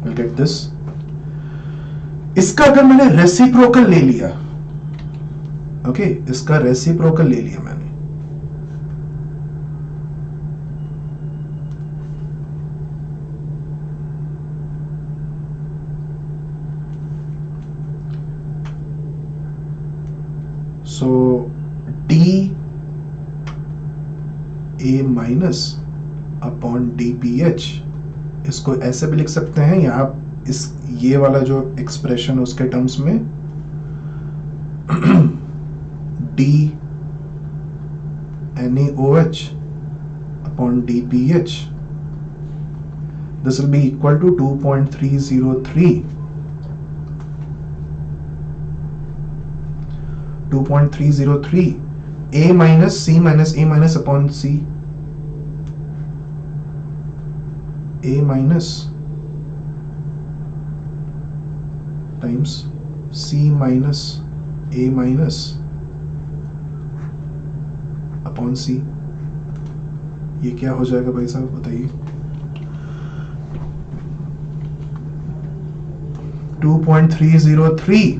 we'll get this. इसका अगर मैंने रेसिप्रोकल ले लिया, ओके, इसका रेसिप्रोकल ले लिया मैंने, सो da माइनस अपॉन dpH, इसको ऐसे भी लिख सकते हैं, या आप इस ये वाला जो एक्सप्रेशन है उसके टर्म्स में dNaOH upon dpH, this will be equal to 2.303 a minus c minus a minus upon c, a minus times c minus a minus upon c. ये क्या हो जाएगा भाई साहब बताइए. 2.303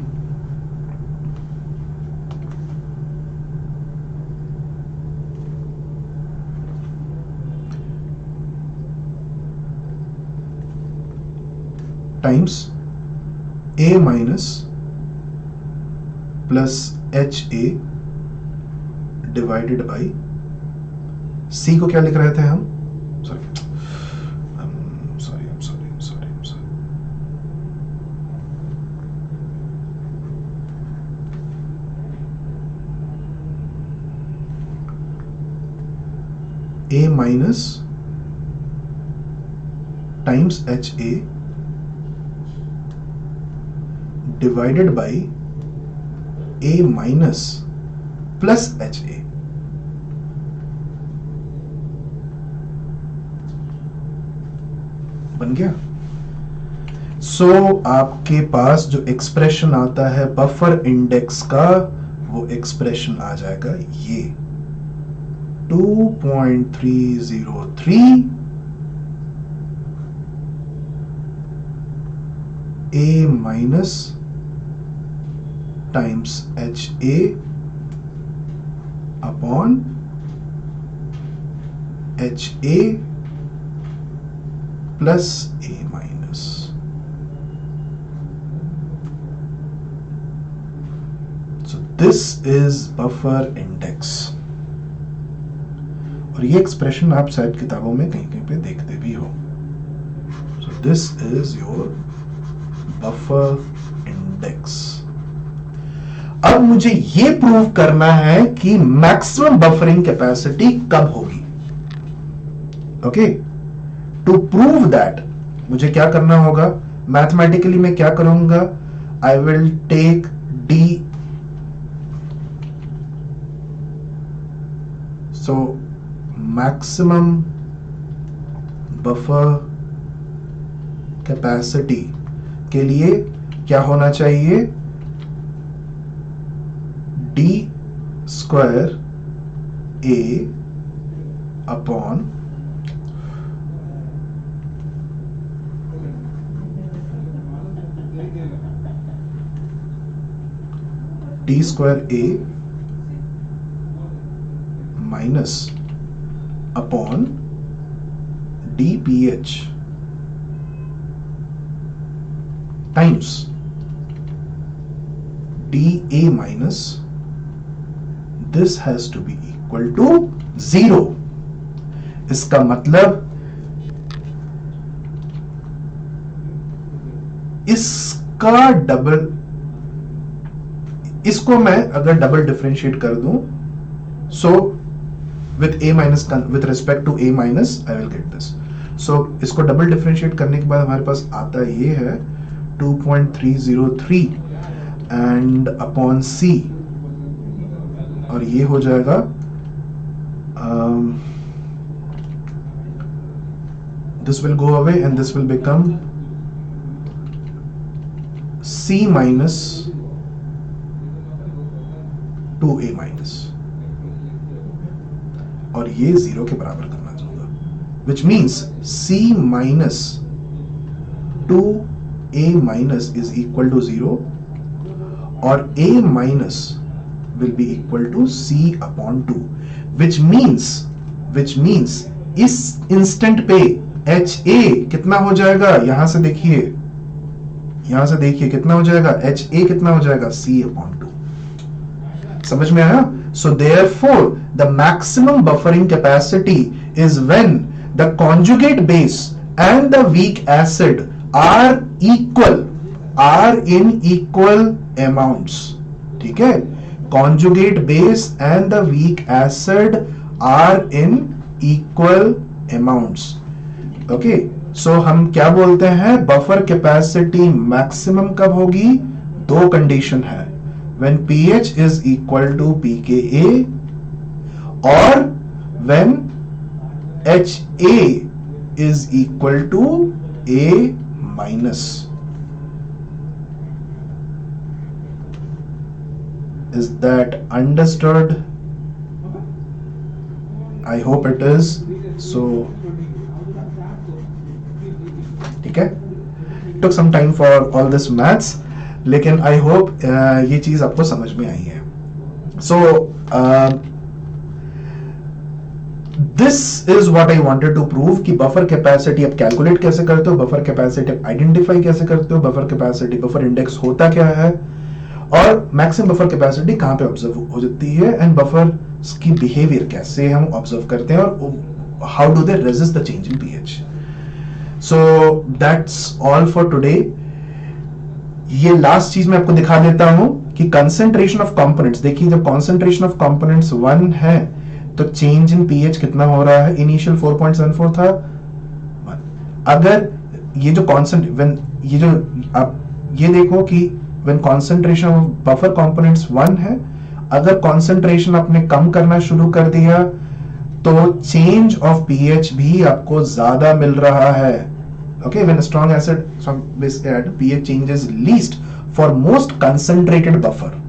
times A minus plus HA divided by C को क्या लिख रहे थे हम? Sorry A minus times HA divided by A minus plus HA. बन गया? सो आपके पास जो एक्सप्रेशन आता है बफर इंडेक्स का, वो एक्सप्रेशन आ जाएगा ये 2.303 A minus times HA upon HA plus A minus. So this is buffer index. और ये एक्सप्रेशन आप शायद किताबों में कहीं कहीं पे देखते भी हो. So this is your buffer index. अब मुझे ये प्रूव करना है कि मैक्सिमम बफरिंग कैपेसिटी कब होगी. ओके, टू प्रूव दैट मुझे क्या करना होगा? मैथमेटिकली मैं क्या करूंगा? I will take d. So maximum buffer capacity के लिए क्या होना चाहिए? D square A upon d square A minus upon d p H times d A minus this has to be equal to 0. इसका मतलब इसका डबल, इसको मैं अगर डबल डिफरेंशिएट कर दूं, so with A minus, with respect to A minus, I will get this. So इसको double differentiate करने के बाद हमारे पास आता ये है 2.303 एंड अपॉन सी, और ये हो जाएगा this will go away and this will become C minus 2A minus, और ये 0 के बराबर करना चाहूंगा, which means C minus 2A minus is equal to 0 और A minus will be equal to C upon 2, which means इस instant पे HA कितना हो जाएगा? यहां से देखिए कितना हो जाएगा? HA कितना हो जाएगा? C upon 2. समझ में आया? So therefore the maximum buffering capacity is when the conjugate base and the weak acid are in equal amounts. ठीक है? Conjugate base and the weak acid are in equal amounts. Okay? So हम क्या बोलते हैं? Buffer capacity maximum कब होगी? दो condition है, when pH is equal to pKa और when HA is equal to A minus. Is that understood? I hope it is. So ठीक है, took some time for all this maths, लेकिन I hope ये चीज आपको समझ में आई है. So this is what I wanted to prove कि बफर कैपेसिटी आप कैलकुलेट कैसे करते हो, बफर कैपेसिटी आप आइडेंटिफाई कैसे करते हो, बफर कैपेसिटी, बफर इंडेक्स होता क्या है, और मैक्सिमम बफर कैपेसिटी कहां पे ऑब्जर्व हो जाती है, एंड बफर की बिहेवियर कैसे हम ऑब्जर्व करते हैं, और how do they resist the change in pH. So that's all for today. ये लास्ट चीज मैं आपको दिखा देता हूं कि कंसेंट्रेशन ऑफ कंपोनेंट्स. देखिए जब कंसेंट्रेशन ऑफ कंपोनेंट्स 1 है तो चेंज इन पीएच कितना हो रहा है. इनिशियल 4.74 था. अगर ये जो कॉन्सेंट ये जो आप ये देखो कि when concentration of buffer components 1 है, अगर कॉन्सेंट्रेशन आपने कम करना शुरू कर दिया तो चेंज ऑफ पीएच भी आपको ज्यादा मिल रहा है. Okay, when strong acid pH changes least for most concentrated buffer.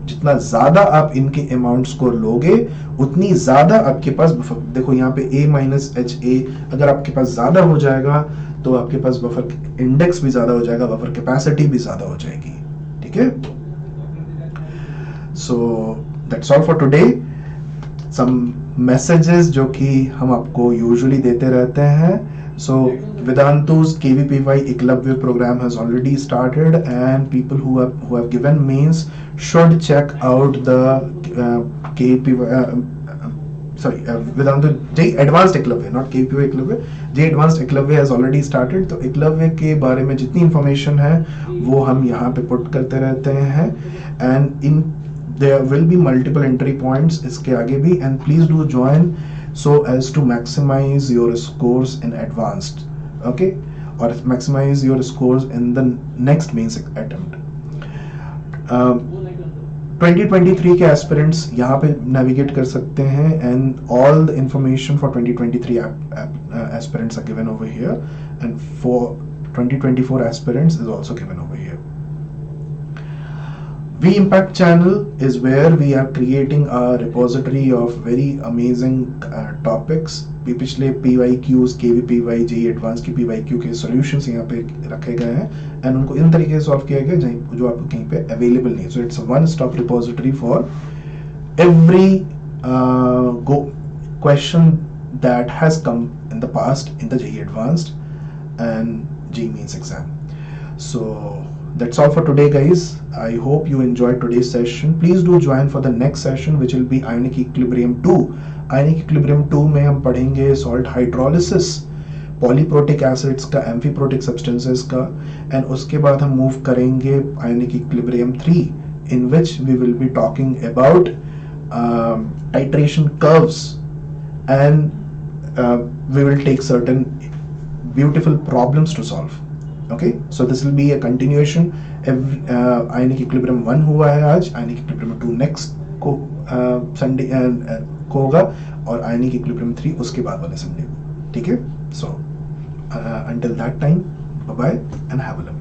जितना ज्यादा आप इनके अमाउंट्स को लोगे उतनी ज्यादा आपके पास बफर. देखो यहाँ पे A माइनस HA अगर आपके पास ज्यादा हो जाएगा तो आपके पास बफर इंडेक्स भी ज्यादा हो जाएगा, बफर कैपेसिटी भी ज्यादा हो जाएगी. ठीक है. So that's all for today. Some messages जो कि हम आपको यूजुअली देते रहते हैं. So Vedantu's KVPY Eklavya program has already started, and people who have given mains should check out the KVPY. Vedantu J Advanced Eklavya, not KVPY Eklavya. J Advanced Eklavya has already started. तो Eklavya के बारे में जितनी information है वो हम यहाँ पे put करते रहते हैं, and in there will be multiple entry points इसके आगे भी, and please do join so as to maximize your scores in advanced, okay, or maximize your scores in the next mains attempt. 2023 के aspirants यहाँ पे navigate कर सकते हैं, and all the information for 2023 aspirants are given over here, and for 2024 aspirants is also given over here. V-Impact channel is where we are creating a repository of very amazing topics. पिछले PYQs, KVPY, JEE Advanced की PYQ के solutions यहाँ पे रखे गए हैं, and उनको इन तरीके से solve किया गया जो आपको कहीं पे available नहीं. So it's a one-stop repository for every question that has come in the past in the JEE Advanced and JEE Mains exam. So that's all for today, guys. I hope you enjoyed today's session. Please do join for the next session, which will be Ionic Equilibrium 2. Ionic Equilibrium 2 में हम पढ़ेंगे salt hydrolysis, polyprotic acids का, amphiprotic substances का, and उसके बाद हम move करेंगे Ionic Equilibrium 3, in which we will be talking about titration curves, and we will take certain beautiful problems to solve. Okay, so this will be a continuation. Ionic Equilibrium 1 हुआ है आज, Ionic Equilibrium 2 next को Sunday को होगा, और Ionic Equilibrium 3 उसके बाद वाले Sunday को. ठीक है. So until that time, bye bye and have a lovely